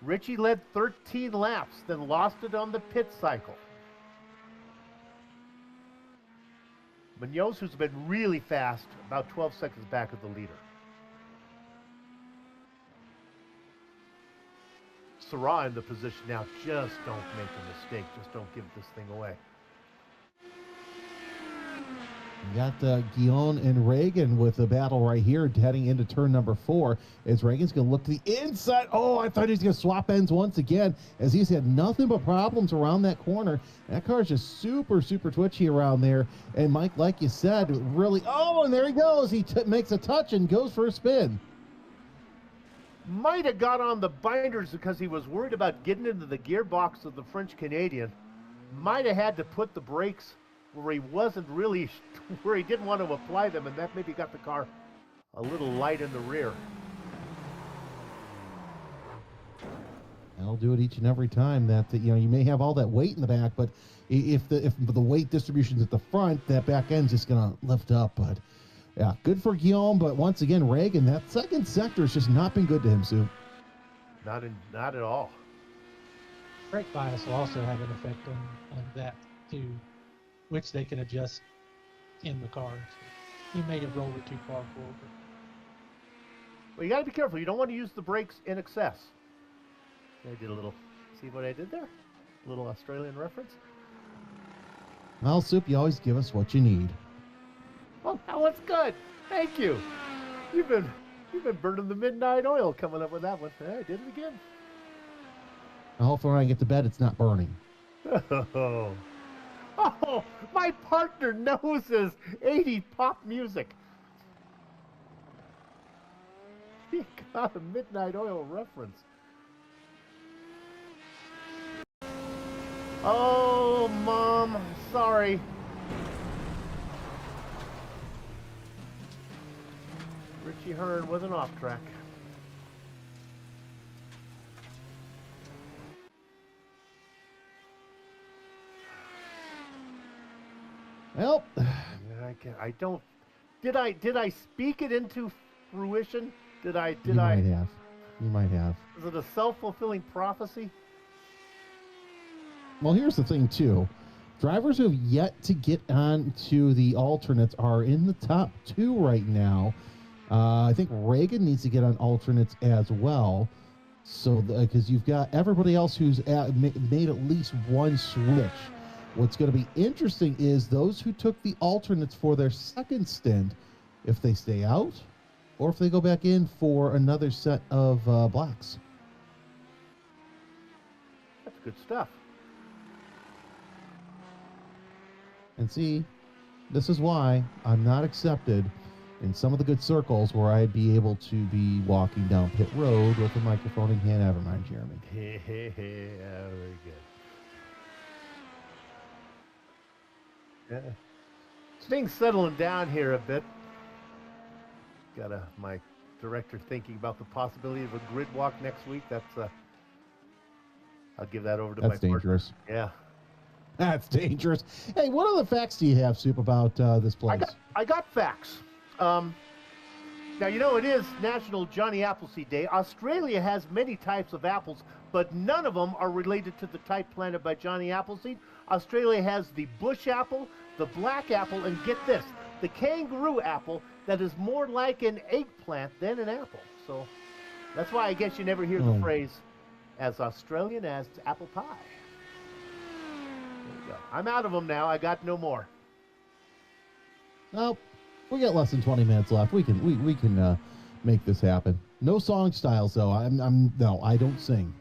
Richie led 13 laps, then lost it on the pit cycle. Munoz, who's been really fast, about 12 seconds back of the leader. Sarra in the position now. Just don't make a mistake. Just don't give this thing away.
You got Guillaume and Reagan with the battle right here heading into turn number 4 as Reagan's going to look to the inside. Oh, I thought he was going to swap ends once again as he's had nothing but problems around that corner. That car is just super twitchy around there. And Mike, like you said, really, oh, and there he goes. He makes a touch and goes for a spin.
Might have got on the binders because he was worried about getting into the gearbox of the French Canadian. Might have had to put the brakes where he wasn't really, where he didn't want to apply them, and that maybe got the car a little light in the rear.
That'll do it each and every time. That you know, you may have all that weight in the back, but if the weight distribution's at the front, that back end's just gonna lift up. But yeah, good for Guillaume. But once again, Reagan, that second sector has just not been good to him, Sue. Not
at all.
Brake bias will also have an effect on that too, which they can adjust in the car. So he may have rolled it too far forward.
Well, you got to be careful. You don't want to use the brakes in excess. I did a little, see what I did there? A little Australian reference.
Well, Soup, you always give us what you need.
Well, that was good. Thank you. You've been burning the midnight oil coming up with that one. I did it again.
Hopefully when I get to bed, it's not burning.
Oh, my partner knows his 80s pop music. He got a midnight oil reference. Oh, Mom, sorry. Richie Hearn wasn't off track.
Well,
I don't. Did I speak it into fruition? You
might have. You might have.
Is it a self-fulfilling prophecy?
Well, here's the thing, too. Drivers who have yet to get on to the alternates are in the top 2 right now. I think Reagan needs to get on alternates as well. So, because you've got everybody else who's made at least one switch. What's going to be interesting is those who took the alternates for their second stint, if they stay out or if they go back in for another set of blacks.
That's good stuff.
And see, this is why I'm not accepted in some of the good circles where I'd be able to be walking down pit road with a microphone in hand. Never mind, Jeremy.
Very good. Yeah. Things settling down here a bit. Got my director thinking about the possibility of a grid walk next week. That's I'll give that over to my partner.
That's dangerous.
Yeah.
That's dangerous. Hey, what other facts do you have, Soup, about this place?
I got facts. Now, you know, it is National Johnny Appleseed Day. Australia has many types of apples, but none of them are related to the type planted by Johnny Appleseed. Australia has the bush apple, the black apple, and get this, the kangaroo apple that is more like an eggplant than an apple. So that's why I guess you never hear the phrase as Australian as apple pie. There you go. I'm out of them now. I got no more.
Well, we got less than 20 minutes left. We can make this happen. No song styles though. No, I don't sing.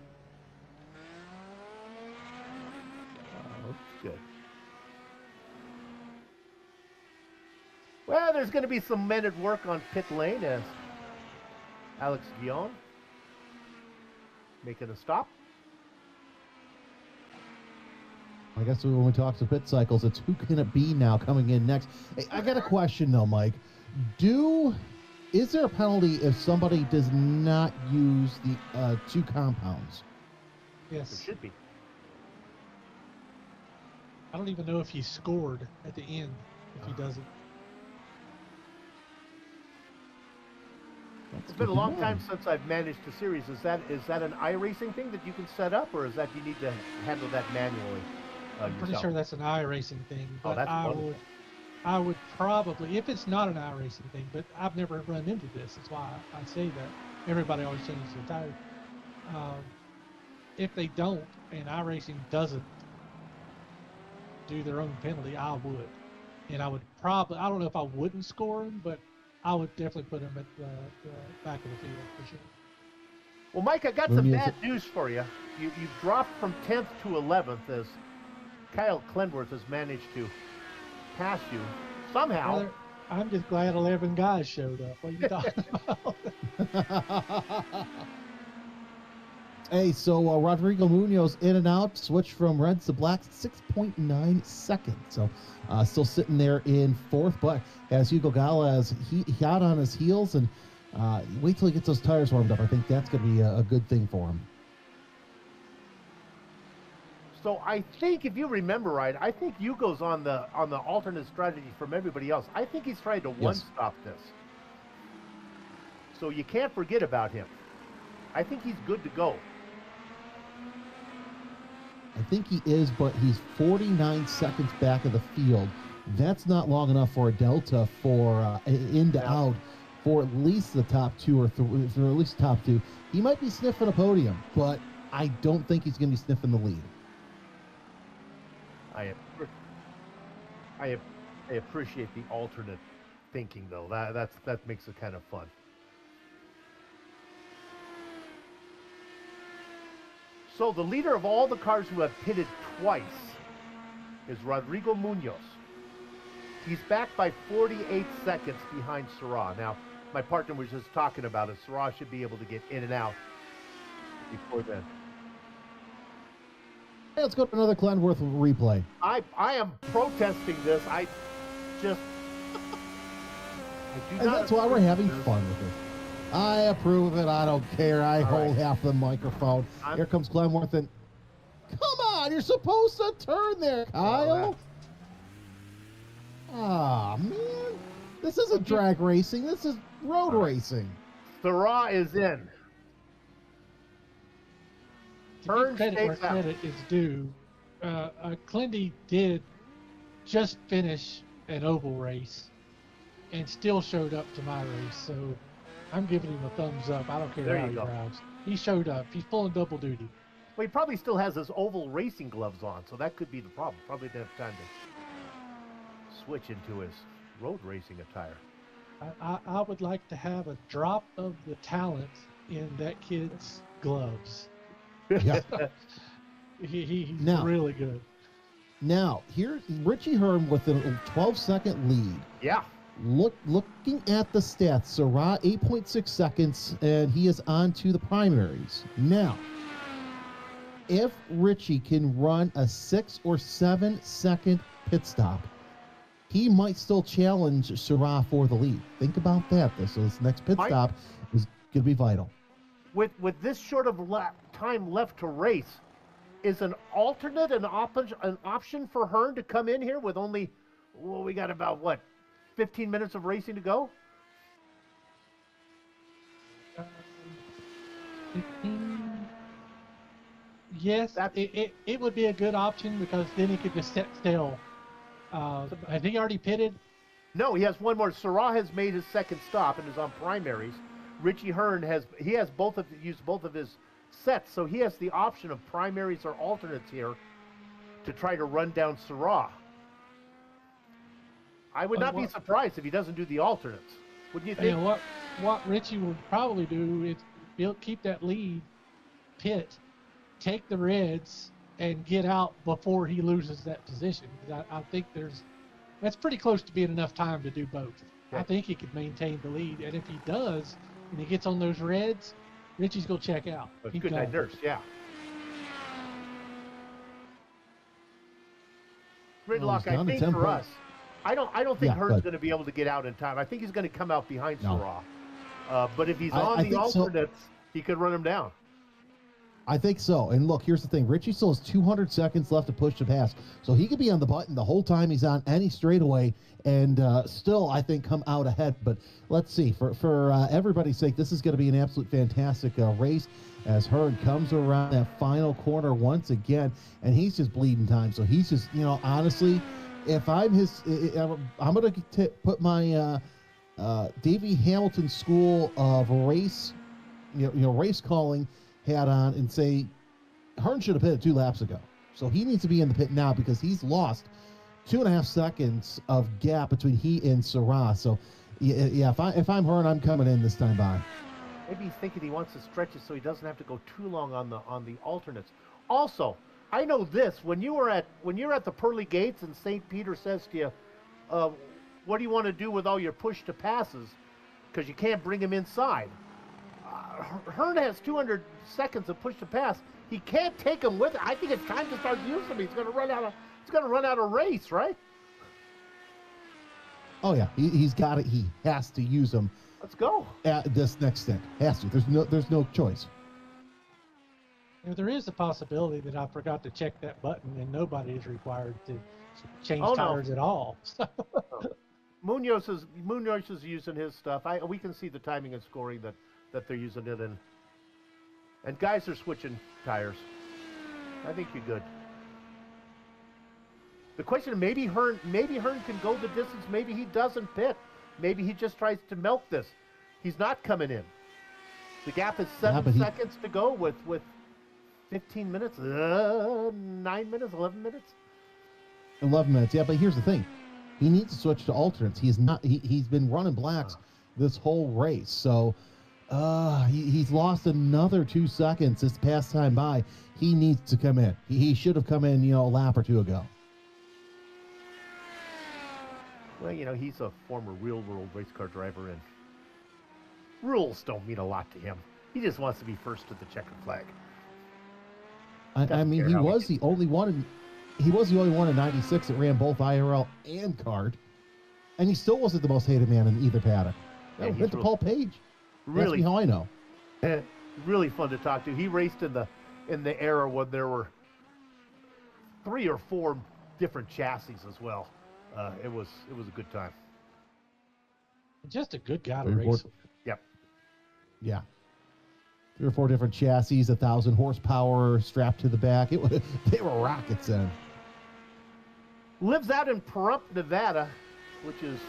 Good. going to be some men at work on pit lane as Alex Guillaume making a stop.
I guess when we talk to pit cycles, it's who can it be now coming in next. Hey, I got a question though, Mike. Is there a penalty if somebody does not use the 2 compounds?
Yes.
There should be.
I don't even know if he scored at the end if he doesn't.
It's been a long time since I've managed a series. Is that an iRacing thing that you can set up, or is that you need to handle that manually?
I'm pretty sure that's an iRacing thing. But
that's wonderful.
I would probably, if it's not an iRacing thing, but I've never run into this. That's why I say that. Everybody always changes their tire. If they don't, and iRacing doesn't do their own penalty, I would. And I would probably, I don't know if I wouldn't score him, but I would definitely put him at the back of the field for sure.
Well, Mike, I got some bad news for you. You've dropped from 10th to 11th as Kyle Clenworth has managed to pass you somehow.
Well, I'm just glad 11 guys showed up. What are you talking about?
Hey, so Rodrigo Munoz in and out, switched from reds to blacks, 6.9 seconds. So still sitting there in 4th, but as Hugo Galaz, he got on his heels, and wait till he gets those tires warmed up. I think that's going to be a good thing for him.
So I think, if you remember right, I think Hugo's on the alternate strategy from everybody else. I think he's trying to one-stop this. So you can't forget about him. I think he's good to go.
I think he is, but he's 49 seconds back of the field. That's not long enough for a delta for in to out for at least the top 2 or 3, for at least top 2. He might be sniffing a podium, but I don't think he's going to be sniffing the lead.
I appreciate the alternate thinking, though. That makes it kind of fun. So the leader of all the cars who have pitted twice is Rodrigo Munoz. He's back by 48 seconds behind Syrah. Now, my partner was just talking about it. Syrah should be able to get in and out before then.
Hey, let's go to another Clenworth replay.
I am protesting this. I do
And
not
that's why we're having fun with it. I approve of it. I don't care. I hold half the microphone. Here comes Clenworth, and come on, you're supposed to turn there, Kyle. Ah, man. This isn't drag racing. This is road racing.
Syrah is in.
To give credit where credit is due, Clendy did just finish an oval race and still showed up to my race, so I'm giving him a thumbs up. I don't care how he drives. He showed up. He's pulling double duty.
Well, he probably still has his oval racing gloves on, so that could be the problem. Probably didn't have time to switch into his road racing attire.
I would like to have a drop of the talent in that kid's gloves.
Yeah.
He's
Now,
really good.
Now, here's Richie Hearn with a 12-second lead.
Yeah.
Looking at the stats, Syrah 8.6 seconds, and he is on to the primaries. Now, if Richie can run a 6 or 7 second pit stop, he might still challenge Syrah for the lead. Think about that. So this next pit stop is going to be vital.
With this short of time left to race, is an alternate an option for Hearn to come in here with only, well, we got about, 15 minutes of racing to go?
15. Yes, it would be a good option because then he could just sit still. Has he already pitted?
No, he has one more. Syrah has made his second stop and is on primaries. Richie Hearn used both of his sets, so he has the option of primaries or alternates here to try to run down Syrah. I would not be surprised if he doesn't do the alternates. Wouldn't you think?
And what Richie would probably do is keep that lead, pit, take the reds, and get out before he loses that position. Because I think that's pretty close to being enough time to do both. I think he could maintain the lead. And if he does, and he gets on those reds, Richie's going to check out. He's
Good night,
gone.
nurse. Yeah. Gridlock, I think for us, I don't think Hearn's going to be able to get out in time. I think he's going to come out behind Sarah. But if he's on the alternates, he could run him down.
I think so. And look, here's the thing. Richie still has 200 seconds left to push to pass. So he could be on the button the whole time he's on any straightaway and still, I think, come out ahead. But let's see. For everybody's sake, this is going to be an absolute fantastic race as Hearn comes around that final corner once again. And he's just bleeding time. So he's just, honestly, if I'm I'm going to put my Davey Hamilton School of Race, race calling hat on and say Hearn should have hit it 2 laps ago. So he needs to be in the pit now because he's lost 2.5 seconds of gap between he and Sarah. So yeah, if I'm Hearn, I'm coming in this time by.
Maybe he's thinking he wants to stretch it so he doesn't have to go too long on the alternates. Also, I know this, when you're at the pearly gates and St. Peter says to you, what do you want to do with all your push to passes? Because you can't bring him inside. Hearn has 200 seconds of push to pass. He can't take them with it. I think it's time to start using them. He's going to run out of race, right?
Oh yeah, he's got it. He has to use them.
Let's go.
At this next stint, has to. There's no choice.
There is a possibility that I forgot to check that button, and nobody is required to change tires at all.
Munoz is using his stuff. We can see the timing and scoring that they're using it in. And guys are switching tires. I think you're good. The question, maybe Hearn can go the distance. Maybe he doesn't pit. Maybe he just tries to milk this. He's not coming in. The gap is 7 seconds to go with 15 minutes, 9 minutes, 11 minutes.
11 minutes, yeah, but here's the thing. He needs to switch to alternates. He's been running blacks this whole race. So he's lost another 2 seconds this past time by. He needs to come in. He should have come in, a lap or two ago.
Well, he's a former real-world race car driver, and rules don't mean a lot to him. He just wants to be first to the checkered flag.
I mean, he was the only one in '96 that ran both IRL and kart, and he still wasn't the most hated man in either paddock.
Yeah,
went to Paul Page.
Really,
that's how I know.
Really fun to talk to. He raced in the era when there were 3 or 4 different chassis as well. It was a good time.
Just a good guy to race with.
Yep.
Yeah. 3 or 4 different chassis, 1,000 horsepower strapped to the back. They were rockets then.
Lives out in Pahrump, Nevada, which is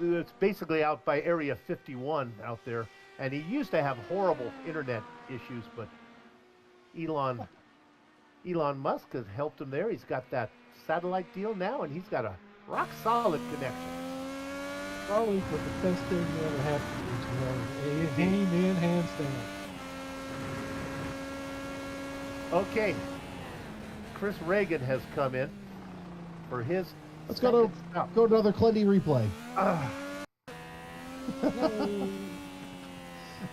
it's basically out by Area 51 out there. And he used to have horrible internet issues, but Elon Musk has helped him there. He's got that satellite deal now, and he's got a rock-solid connection.
Probably for the best thing you ever had to do. Amen, handstand.
Okay. Chris Reagan has come in for his...
Let's go to another Clendy replay.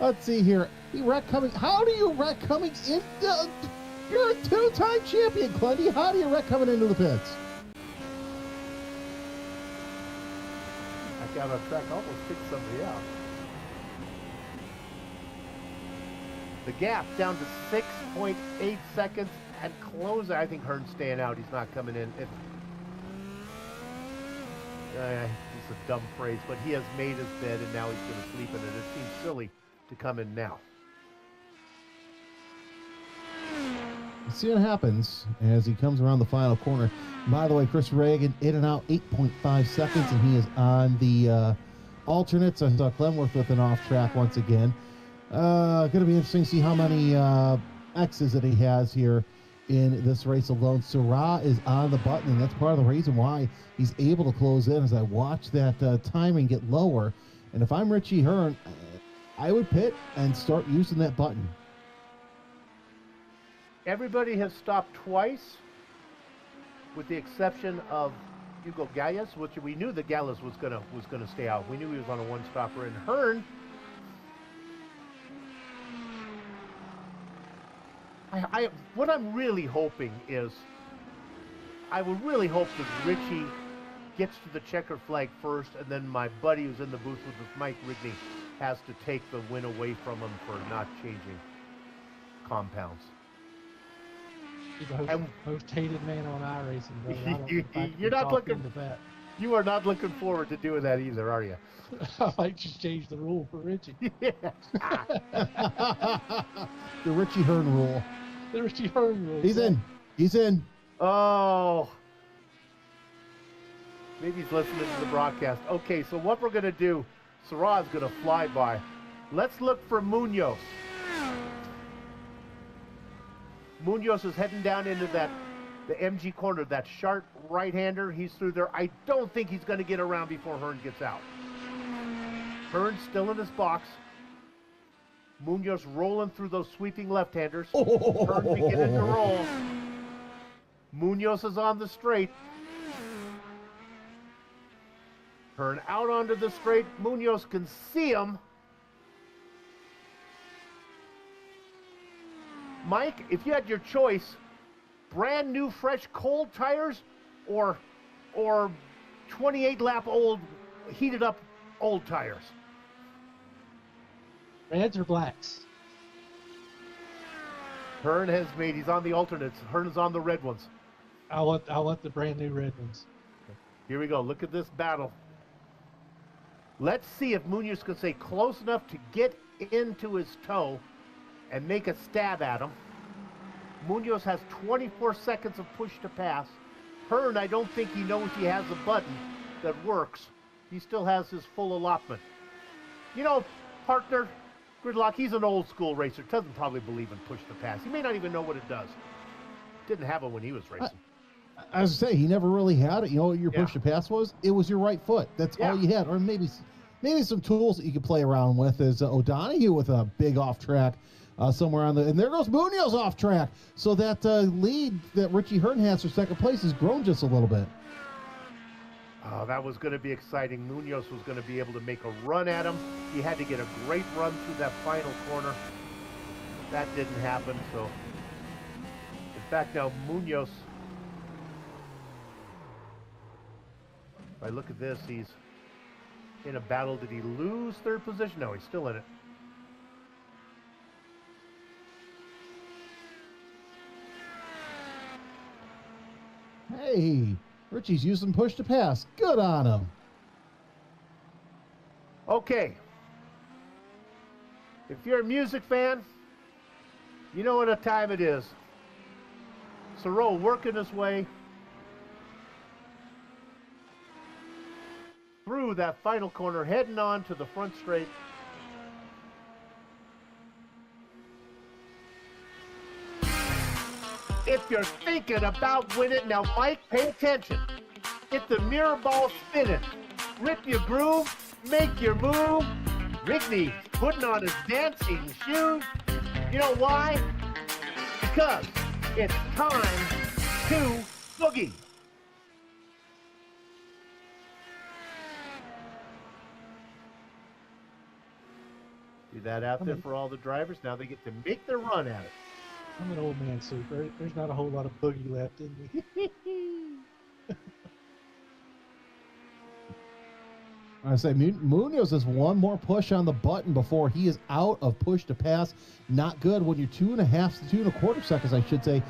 Let's see here. How do you wreck coming in? You're a 2-time champion, Clendy. How do you wreck coming into the pits?
I got on track, almost picked somebody out. The gap down to 6.8 seconds and close. I think Hearn's staying out. He's not coming in. It's a dumb phrase, but he has made his bed and now he's going to sleep in it. It seems silly to come in now.
Let's see what happens as he comes around the final corner. By the way, Chris Reagan in and out 8.5 seconds, and he is on the alternates. I saw Clemworth with an off track once again. Going to be interesting to see how many X's that he has here in this race alone. Sarah is on the button, and that's part of the reason why he's able to close in as I watch that timing get lower. And if I'm Richie Hearn, I would pit and start using that button.
Everybody has stopped twice, with the exception of Hugo Gallas, which we knew that Gallas was gonna stay out. We knew he was on a one-stopper. And Hearn, what I'm really hoping is, I would really hope that Richie gets to the checker flag first, and then my buddy who's in the booth with Mike Rigney has to take the win away from him for not changing compounds.
He's the most hated man on iRacing, brother. I don't think I can
You're not
talk
looking
into that.
You are not looking forward to doing that either, are you?
I might just change the rule for Richie.
Yeah.
The Richie Hearn rule.
The Richie Hearn rule.
He's in. He's in.
Oh. Maybe he's listening to the broadcast. Okay, so what we're going to do, Sarah's going to fly by. Let's look for Munoz. Munoz is heading down into the MG corner, that sharp right-hander. He's through there. I don't think he's going to get around before Hearn gets out. Hearn's still in his box. Munoz rolling through those sweeping left-handers. Hearn beginning to roll. Munoz is on the straight. Hearn out onto the straight. Munoz can see him. Mike, if you had your choice, brand new, fresh, cold tires, or 28-lap old, heated up old tires?
Reds or blacks?
Hearn has made. He's on the alternates. Hearn is on the red ones.
I want the brand new red ones.
Here we go. Look at this battle. Let's see if Munoz can stay close enough to get into his toe and make a stab at him. Munoz has 24 seconds of push to pass. Hearn, I don't think he knows he has a button that works. He still has his full allotment. You know, partner, Gridlock, he's an old school racer. Doesn't probably believe in push to pass. He may not even know what it does. Didn't have it when he was racing.
As I say, he never really had it. You know what your push to pass was? It was your right foot. That's all you had. Or maybe some tools that you could play around with is O'Donoghue with a big off track somewhere on the, and there goes Munoz off track. So that lead that Richie Hearn has for second place has grown just a little bit.
Oh, that was going to be exciting. Munoz was going to be able to make a run at him. He had to get a great run through that final corner. That didn't happen. So, in fact, now Munoz, if I look at this, he's in a battle. Did he lose third position? No, he's still in it.
Hey, Richie's using push to pass. Good on him.
Okay. If you're a music fan, you know what time it is. Sorrow working his way through that final corner, heading on to the front straight. If you're thinking about winning, now Mike, pay attention. Get the mirror ball spinning. Rip your groove, make your move. Rigney putting on his dancing shoes. You know why? Because it's time to boogie. Do that out there for all the drivers. Now they get to make their run at it.
I'm an old man, so there's not a whole lot of boogie left in me.
I say Munoz has one more push on the button before he is out of push to pass. Not good when you're 2.25 seconds, I should say,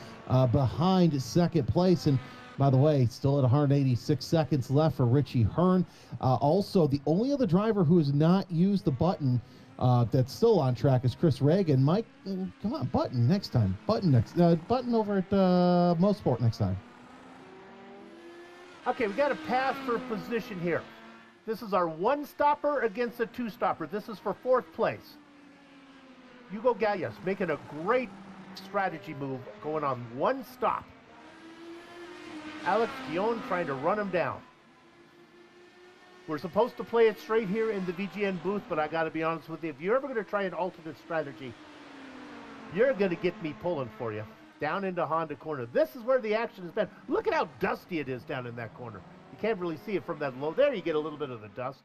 behind second place. And by the way, still at 186 seconds left for Richie Hearn. Also, the only other driver who has not used the button that's still on track is Chris Reagan. Mike, come on, button next time. Button over at Mosport next time.
Okay, we got a pass for position here. This is our one stopper against a two stopper. This is for fourth place. Hugo Gallas making a great strategy move, going on one stop. Alex Guillon trying to run him down. We're supposed to play it straight here in the VGN booth, but I got to be honest with you. If you're ever going to try an alternate strategy, you're going to get me pulling for you. Down into Honda corner. This is where the action has been. Look at how dusty it is down in that corner. You can't really see it from that low. There you get a little bit of the dust.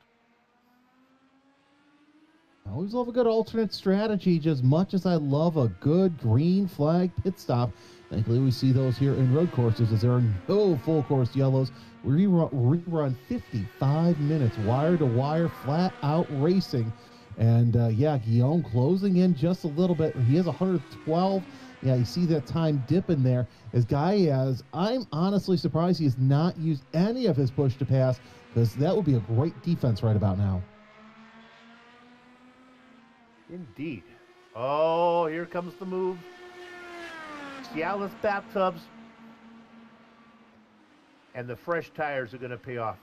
I always love a good alternate strategy, just as much as I love a good green flag pit stop. Thankfully, we see those here in road courses as there are no full course yellows. We rerun 55 minutes, wire to wire, flat out racing. And yeah, Guillaume closing in just a little bit. He has 112. Yeah, you see that time dip in there. As Gaiaz, I'm honestly surprised he has not used any of his push to pass, because that would be a great defense right about now.
Indeed. Oh, here comes the move. Cialis bathtubs. And the fresh tires are going to pay off.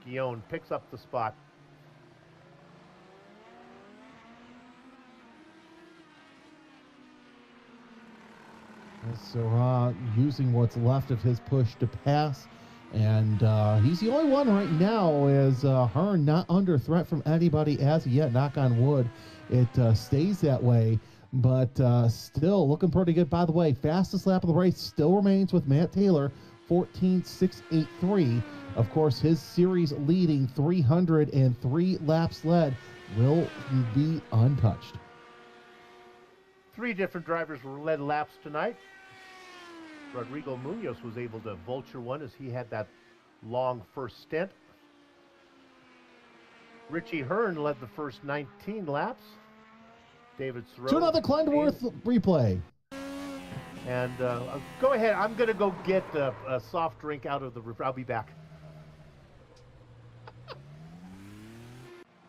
Guillaume picks up the spot.
Sarah using what's left of his push to pass. And he's the only one right now, as Hearn not under threat from anybody as of yet, knock on wood. It stays that way, but still looking pretty good. By the way, fastest lap of the race still remains with Matt Taylor, 14.683. Of course, his series leading 303 laps led will be untouched.
3 different drivers were led laps tonight. Rodrigo Munoz was able to vulture one as he had that long first stint. Richie Hearn led the first 19 laps. David Sorrell.
To another Glendworth replay.
And go ahead. I'm going to go get a soft drink out of the roof. I'll be back.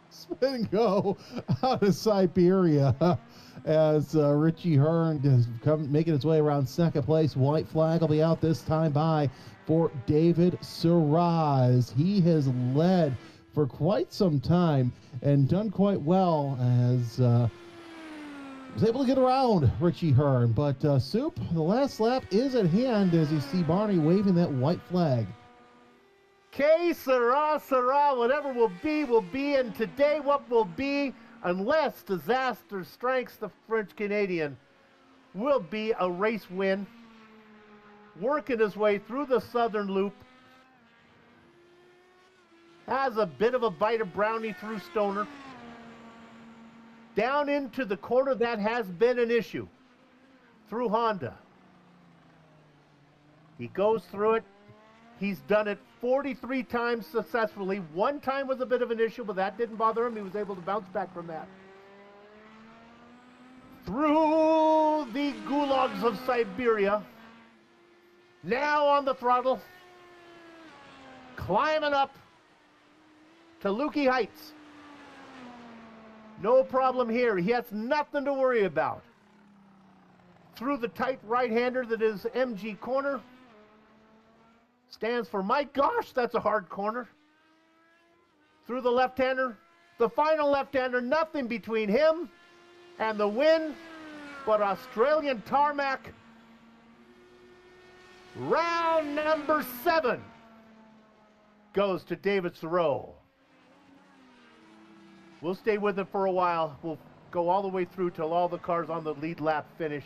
Spin and go out of Siberia. As Richie Hearn is making his way around second place. White flag will be out this time by for David Siraz. He has led for quite some time and done quite well, as was able to get around Richie Hearn. But Soup, the last lap is at hand as you see Barney waving that white flag.
Que sera, sera, whatever will be, and today what will be, unless disaster strikes the French Canadian, will be a race win. Working his way through the southern loop. Has a bit of a bite of brownie through Stoner. Down into the corner that has been an issue. Through Honda. He goes through it. He's done it 43 times successfully. One time was a bit of an issue, but that didn't bother him. He was able to bounce back from that. Through the gulags of Siberia. Now on the throttle. Climbing up to Lukey Heights. No problem here. He has nothing to worry about. Through the tight right-hander that is MG corner. Stands for, my gosh, that's a hard corner. Through the left-hander, the final left-hander, nothing between him and the win, but Australian tarmac. Round number 7 goes to David Sorrell. We'll stay with it for a while. We'll go all the way through till all the cars on the lead lap finish.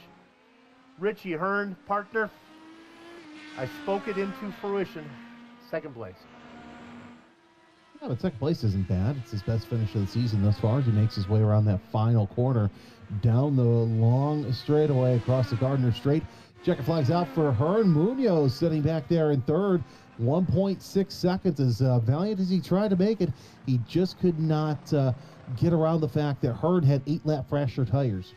Richie Hearn, partner. I spoke it into fruition. Second place.
Yeah, but second place isn't bad. It's his best finish of the season thus far as he makes his way around that final corner down the long straightaway across the Gardner Straight. Checker flags out for Hearn. Munoz sitting back there in third. 1.6 seconds. As valiant as he tried to make it, he just could not get around the fact that Hearn had 8-lap faster tires.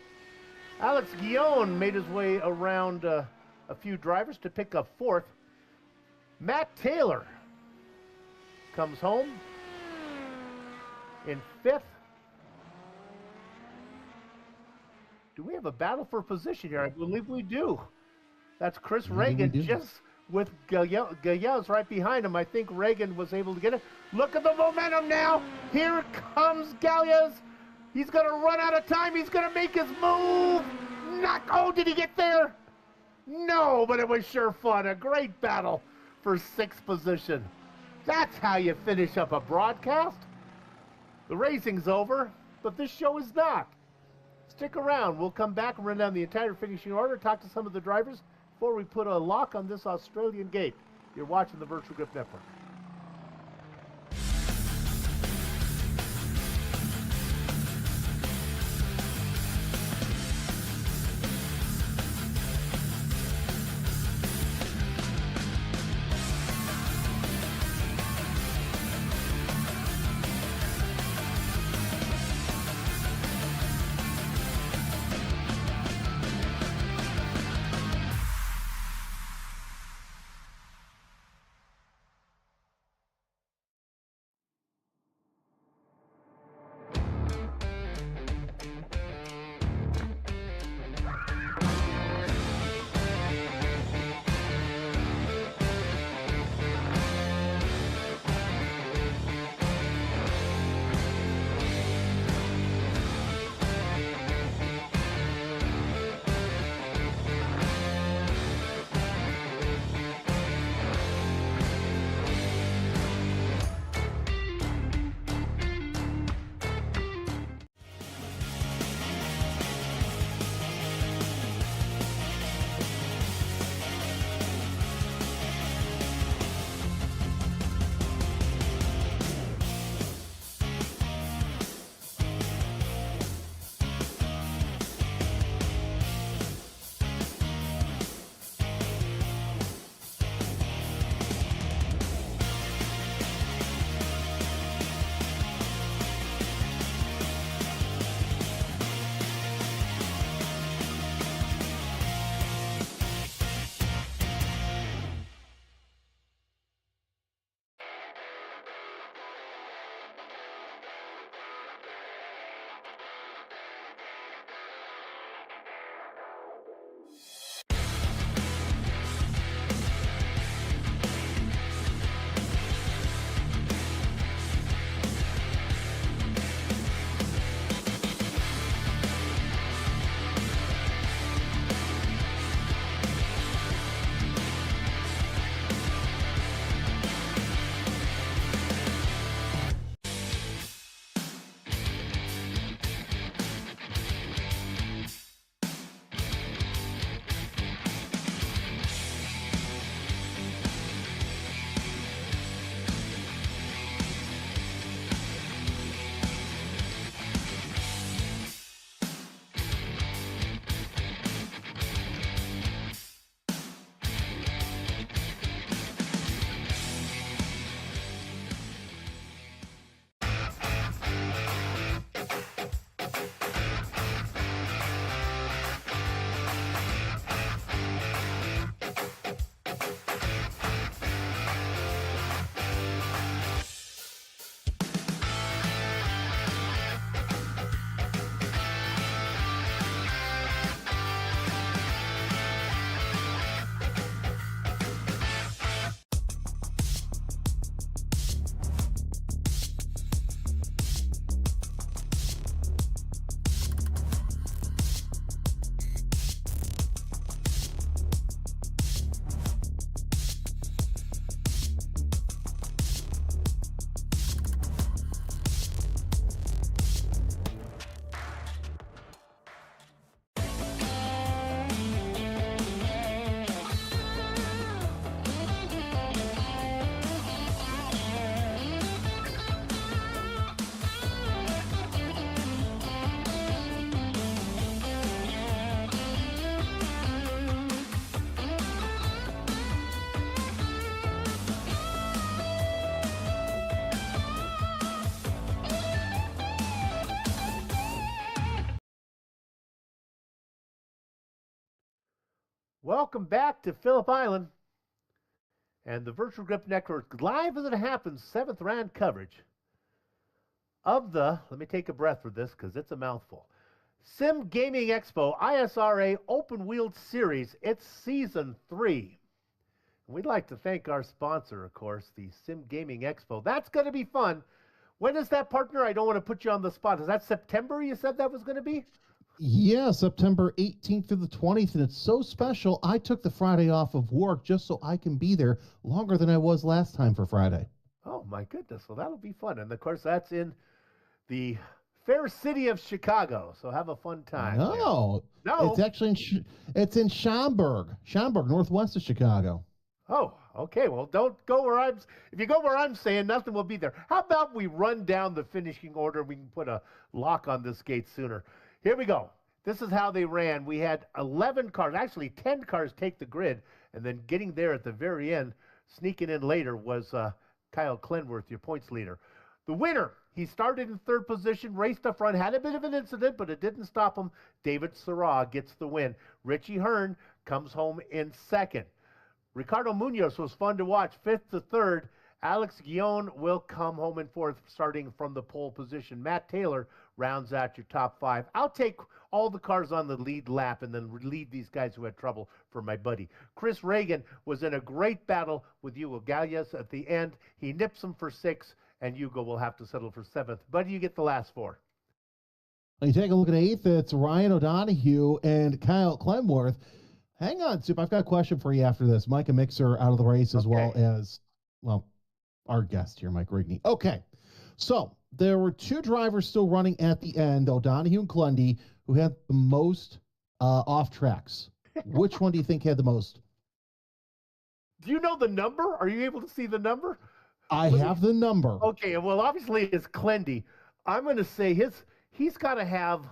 Alex Guillaume made his way around a few drivers to pick up 4th. Matt Taylor comes home in 5th. Do we have a battle for position here? I believe we do. That's Chris Reagan just with Gayaz right behind him. I think Reagan was able to get it. Look at the momentum now. Here comes Gayaz. He's going to run out of time. He's going to make his move. Oh, did he get there? No, but it was sure fun. A great battle for 6th position. That's how you finish up a broadcast. The racing's over, but this show is not. Stick around. We'll come back and run down the entire finishing order, talk to some of the drivers before we put a lock on this Australian gate. You're watching the Virtual Grip Network. Welcome back to Phillip Island and the Virtual Grip Network live as it happens, seventh round coverage of the, let me take a breath for this because it's a mouthful, Sim Gaming Expo ISRA Open Wheeled Series. It's season 3. We'd like to thank our sponsor, of course, the Sim Gaming Expo. That's going to be fun. When is that, partner? I don't want to put you on the spot. Is that September you said that was going to be?
Yeah, September 18th through the 20th, and it's so special. I took the Friday off of work just so I can be there longer than I was last time for Friday.
Oh, my goodness. Well, that'll be fun. And, of course, that's in the fair city of Chicago. So have a fun time.
No,
there. No.
it's actually it's in Schaumburg, northwest of Chicago.
Oh, okay. Well, don't go where I'm. If you go where I'm saying, nothing will be there. How about we run down the finishing order? We can put a lock on this gate sooner. Here we go. This is how they ran. We had 11 cars, actually 10 cars take the grid, and then getting there at the very end, sneaking in later, was Kyle Clenworth, your points leader. The winner, he started in third position, raced up front, had a bit of an incident, but it didn't stop him. David Sarah gets the win. Richie Hearn comes home in second. Ricardo Munoz was fun to watch, 5th to 3rd. Alex Guillon will come home in 4th, starting from the pole position. Matt Taylor rounds out your top 5. I'll take all the cars on the lead lap and then lead these guys who had trouble for my buddy. Chris Reagan was in a great battle with Hugo Gallias at the end. He nips him for 6, and Hugo will have to settle for 7th. Buddy, you get the last 4.
When you take a look at 8th, it's Ryan O'Donohue and Kyle Clemworth. Hang on, Soup. I've got a question for you after this. Micah Mixer out of the race as well as, well, our guest here, Mike Rigney. Okay, so there were 2 drivers still running at the end, O'Donohue and Clundy, who had the most off tracks. Which one do you think had the most?
Do you know the number? Are you able to see the number?
I have the number.
Okay, well, obviously it's Clendy. I'm going to say he's got to have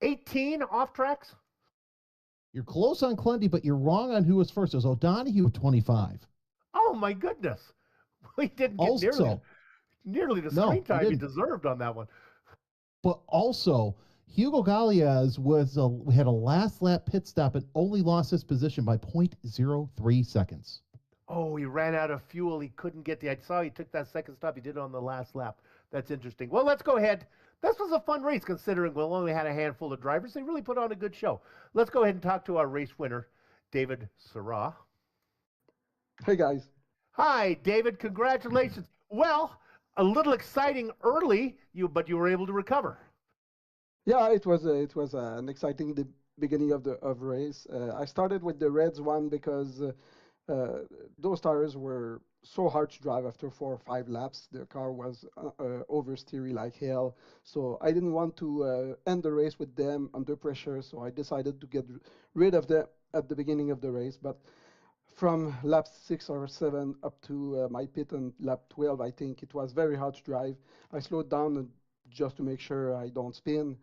18 off tracks.
You're close on Clundy, but you're wrong on who was first. It was O'Donohue with 25.
Oh my goodness. We didn't get
Also,
nearly the screen time he deserved on that one.
But also, Hugo Gallias had a last lap pit stop and only lost his position by 0.03 seconds.
Oh, he ran out of fuel. He couldn't get I saw he took that second stop. He did it on the last lap. That's interesting. Well, let's go ahead. This was a fun race considering we only had a handful of drivers. They really put on a good show. Let's go ahead and talk to our race winner, David Sarah.
Hey, guys.
Hi, David. Congratulations. Well, a little exciting early, but you were able to recover.
Yeah, it was an exciting beginning of the race. I started with the Reds one because those tires were so hard to drive after 4 or 5 laps. The car was oversteery like hell. So I didn't want to end the race with them under pressure. So I decided to get rid of them at the beginning of the race. But from lap 6 or 7 up to my pit on lap 12, I think it was very hard to drive. I slowed down just to make sure I don't spin.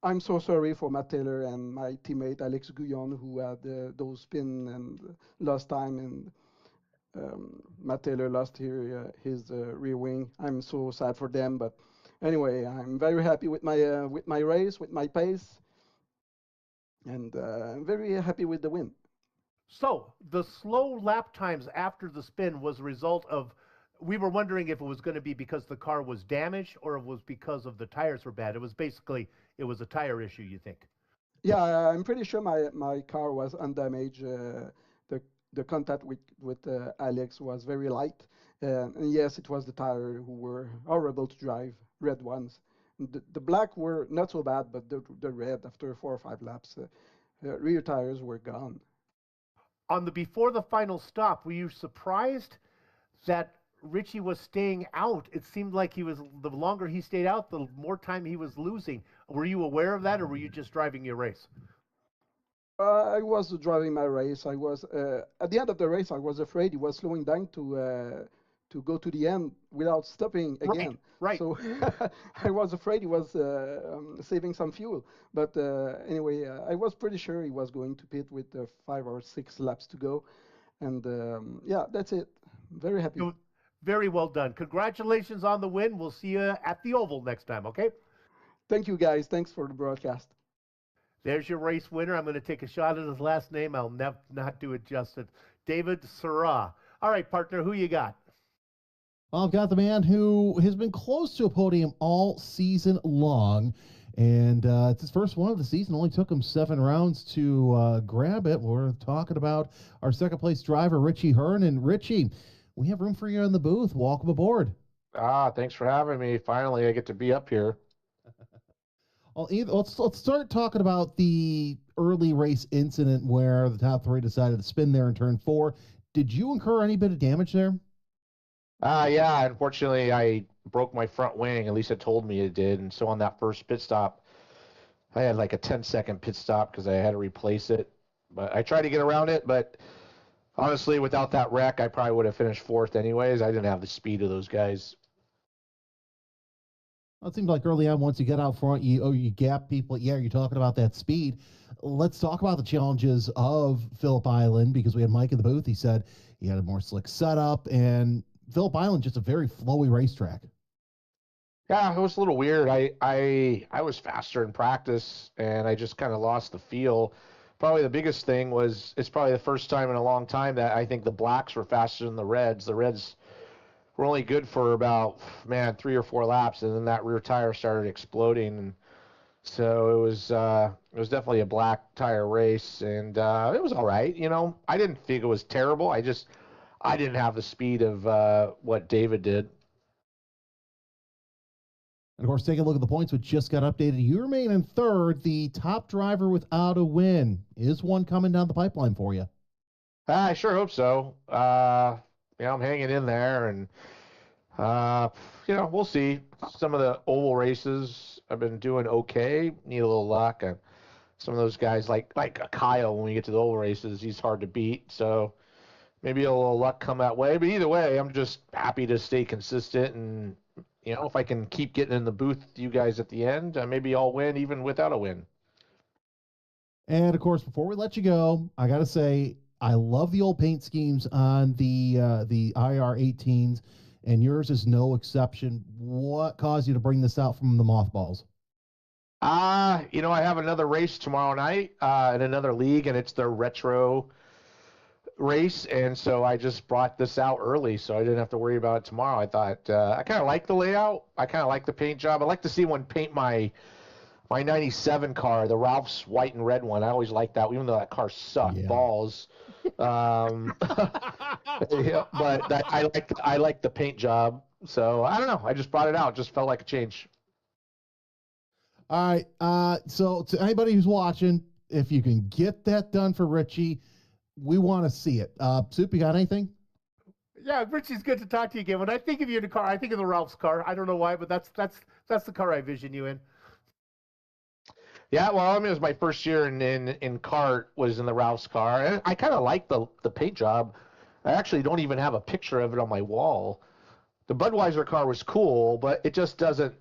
I'm so sorry for Matt Taylor and my teammate Alex Guillon, who had those spin and lost time, and Matt Taylor lost his rear wing. I'm so sad for them, but anyway, I'm very happy with my race, with my pace, and I'm very happy with the win.
So the slow lap times after the spin was a result of, we were wondering if it was going to be because the car was damaged or it was because of the tires were bad. It was a tire issue, you think?
Yeah, I'm pretty sure my car was undamaged. The contact with Alex was very light. And yes, it was the tire who were horrible to drive, red ones. The black were not so bad, but the red, after 4 or 5 laps, rear tires were gone.
Before the final stop, were you surprised that Richie was staying out? It seemed like the longer he stayed out, the more time he was losing. Were you aware of that, or were you just driving your race?
I was driving my race. I was at the end of the race. I was afraid he was slowing down to go to the end without stopping again.
Right.
So I was afraid he was saving some fuel. But anyway, I was pretty sure he was going to pit with 5 or 6 laps to go. And yeah, that's it. Very happy.
Very well done. Congratulations on the win. We'll see you at the Oval next time, okay?
Thank you, guys. Thanks for the broadcast.
There's your race winner. I'm going to take a shot at his last name. I'll not do it justice. David Surratt. All right, partner, who you got?
Well, I've got the man who has been close to a podium all season long, and it's his first one of the season. Only took him 7 rounds to grab it. We're talking about our second place driver, Richie Hearn. And Richie, we have room for you in the booth. Welcome aboard.
Thanks for having me. Finally, I get to be up here.
Well, let's start talking about the early race incident where the top 3 decided to spin there in turn 4. Did you incur any bit of damage there?
Yeah, unfortunately, I broke my front wing. At least it told me it did. And so on that first pit stop, I had like a 10-second pit stop because I had to replace it. But I tried to get around it. But honestly, without that wreck, I probably would have finished 4th anyways. I didn't have the speed of those guys.
Well, it seemed like early on, once you get out front, you gap people. Yeah, you're talking about that speed. Let's talk about the challenges of Phillip Island, because we had Mike in the booth. He said he had a more slick setup, and Phillip Island, just a very flowy racetrack.
Yeah, it was a little weird. I was faster in practice, and I just kind of lost the feel. Probably the biggest thing was it's probably the first time in a long time that I think the blacks were faster than the reds. The reds were only good for about 3 or 4 laps, and then that rear tire started exploding. And so it was definitely a black tire race, and it was all right. You know, I didn't think it was terrible. I didn't have the speed of what David did.
And of course, taking a look at the points, which just got updated. You remain in 3rd, the top driver without a win. Is one coming down the pipeline for you?
I sure hope so. I'm hanging in there, and we'll see. Some of the oval races I've been doing okay. Need a little luck. And some of those guys, like Kyle, when we get to the oval races, he's hard to beat. So maybe a little luck come that way. But either way, I'm just happy to stay consistent, and if I can keep getting in the booth with you guys at the end, maybe I'll win even without a win.
And of course, before we let you go, I got to say, I love the old paint schemes on the IR18s, and yours is no exception. What caused you to bring this out from the mothballs?
I have another race tomorrow night in another league, and it's the retro race, and so I just brought this out early so I didn't have to worry about it tomorrow. I thought I kind of like the layout. I kind of like the paint job. I'd like to see one paint my 97 car, the Ralph's white and red one. I always liked that, even though that car sucked balls. Yeah, but I like the paint job. So I don't know. I just brought it out. Just felt like a change.
All right. So to anybody who's watching, if you can get that done for Richie, we want to see it. Soup, you got anything?
Yeah, Richie's good to talk to you again. When I think of you in a car, I think of the Ralph's car. I don't know why, but that's the car I vision you in.
Yeah, well, it was my first year in kart was in the Ralph's car, and I kind of like the paint job. I actually don't even have a picture of it on my wall. The Budweiser car was cool, but it just doesn't,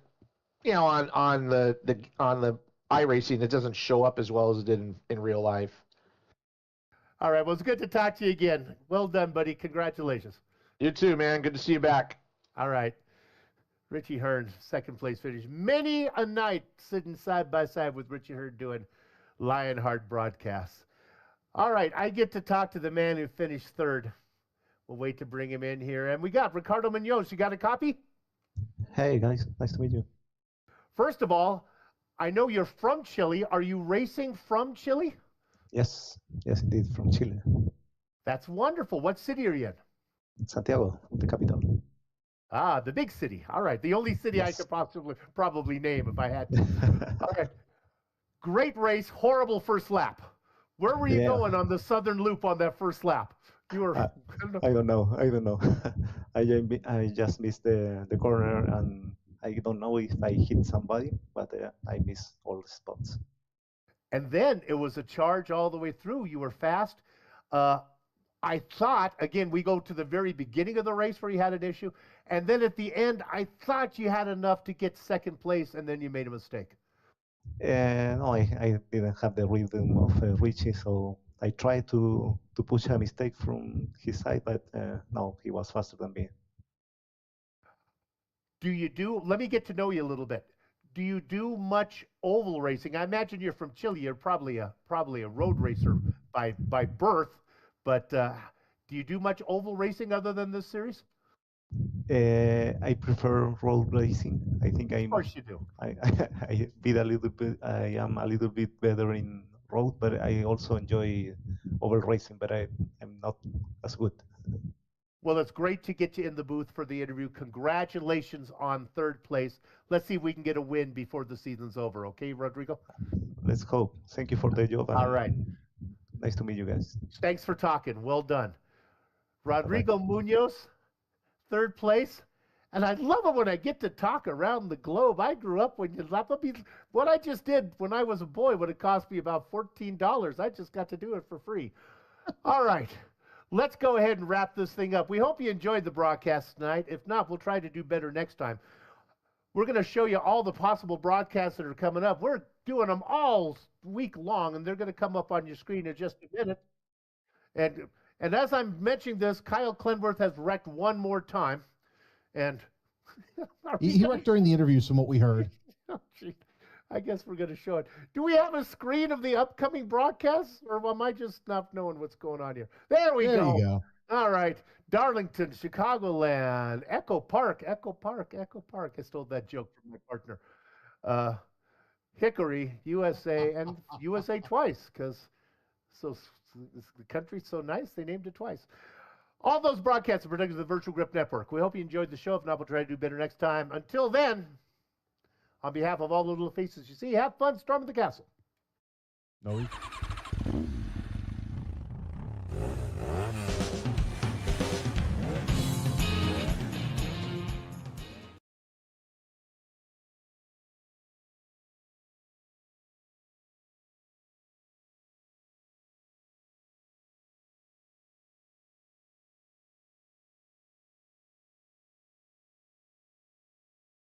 on the iRacing, it doesn't show up as well as it did in real life.
All right, well, it's good to talk to you again. Well done, buddy. Congratulations.
You too, man. Good to see you back.
All right. Richie Hearn, second place finish. Many a night sitting side by side with Richie Hearn doing Lionheart broadcasts. All right, I get to talk to the man who finished 3rd. We'll wait to bring him in here. And we got Ricardo Munoz. You got a copy?
Hey, guys. Nice to meet you.
First of all, I know you're from Chile. Are you racing from Chile?
Yes, indeed, from Chile.
That's wonderful. What city are you in?
Santiago, the capital.
Ah, the big city. All right, the only city I could probably name if I had to. All right. Great race, horrible first lap. Where were you going on the southern loop on that first lap? You were.
I don't know. I just missed the corner, and I don't know if I hit somebody, but I missed all the spots.
And then it was a charge all the way through. You were fast. I thought, again, we go to the very beginning of the race where you had an issue. And then at the end, I thought you had enough to get second place, and then you made a mistake.
No, I didn't have the rhythm of Richie, so I tried to push a mistake from his side, but no, he was faster than me.
Let me get to know you a little bit. Do you do much oval racing? I imagine you're from Chile. You're probably a road racer by birth, but do you do much oval racing other than this series?
I prefer road racing. I think
Of course you do.
I bit a little bit. I am a little bit better in road, but I also enjoy oval racing. But I'm not as good.
Well, it's great to get you in the booth for the interview. Congratulations on third place. Let's see if we can get a win before the season's over. Okay, Rodrigo?
Let's hope. Thank you for the job.
All right.
Nice to meet you guys.
Thanks for talking. Well done. Rodrigo Munoz, third place. And I love it when I get to talk around the globe. I grew up what I just did when I was a boy would have cost me about $14. I just got to do it for free. All right. Let's go ahead and wrap this thing up. We hope you enjoyed the broadcast tonight. If not, we'll try to do better next time. We're going to show you all the possible broadcasts that are coming up. We're doing them all week long, and they're going to come up on your screen in just a minute. And as I'm mentioning this, Kyle Clenworth has wrecked one more time. And
he wrecked during the interviews from what we heard.
Oh, gee. I guess we're going to show it. Do we have a screen of the upcoming broadcasts, or am I just not knowing what's going on here? There we go.
There you go.
All right. Darlington, Chicagoland, Echo Park. I stole that joke from my partner. Hickory, USA, and USA twice, because the country's so nice, they named it twice. All those broadcasts are produced of the Virtual Grip Network. We hope you enjoyed the show. If not, we'll try to do better next time. Until then, on behalf of all the little faces you see, have fun storming the castle.
No.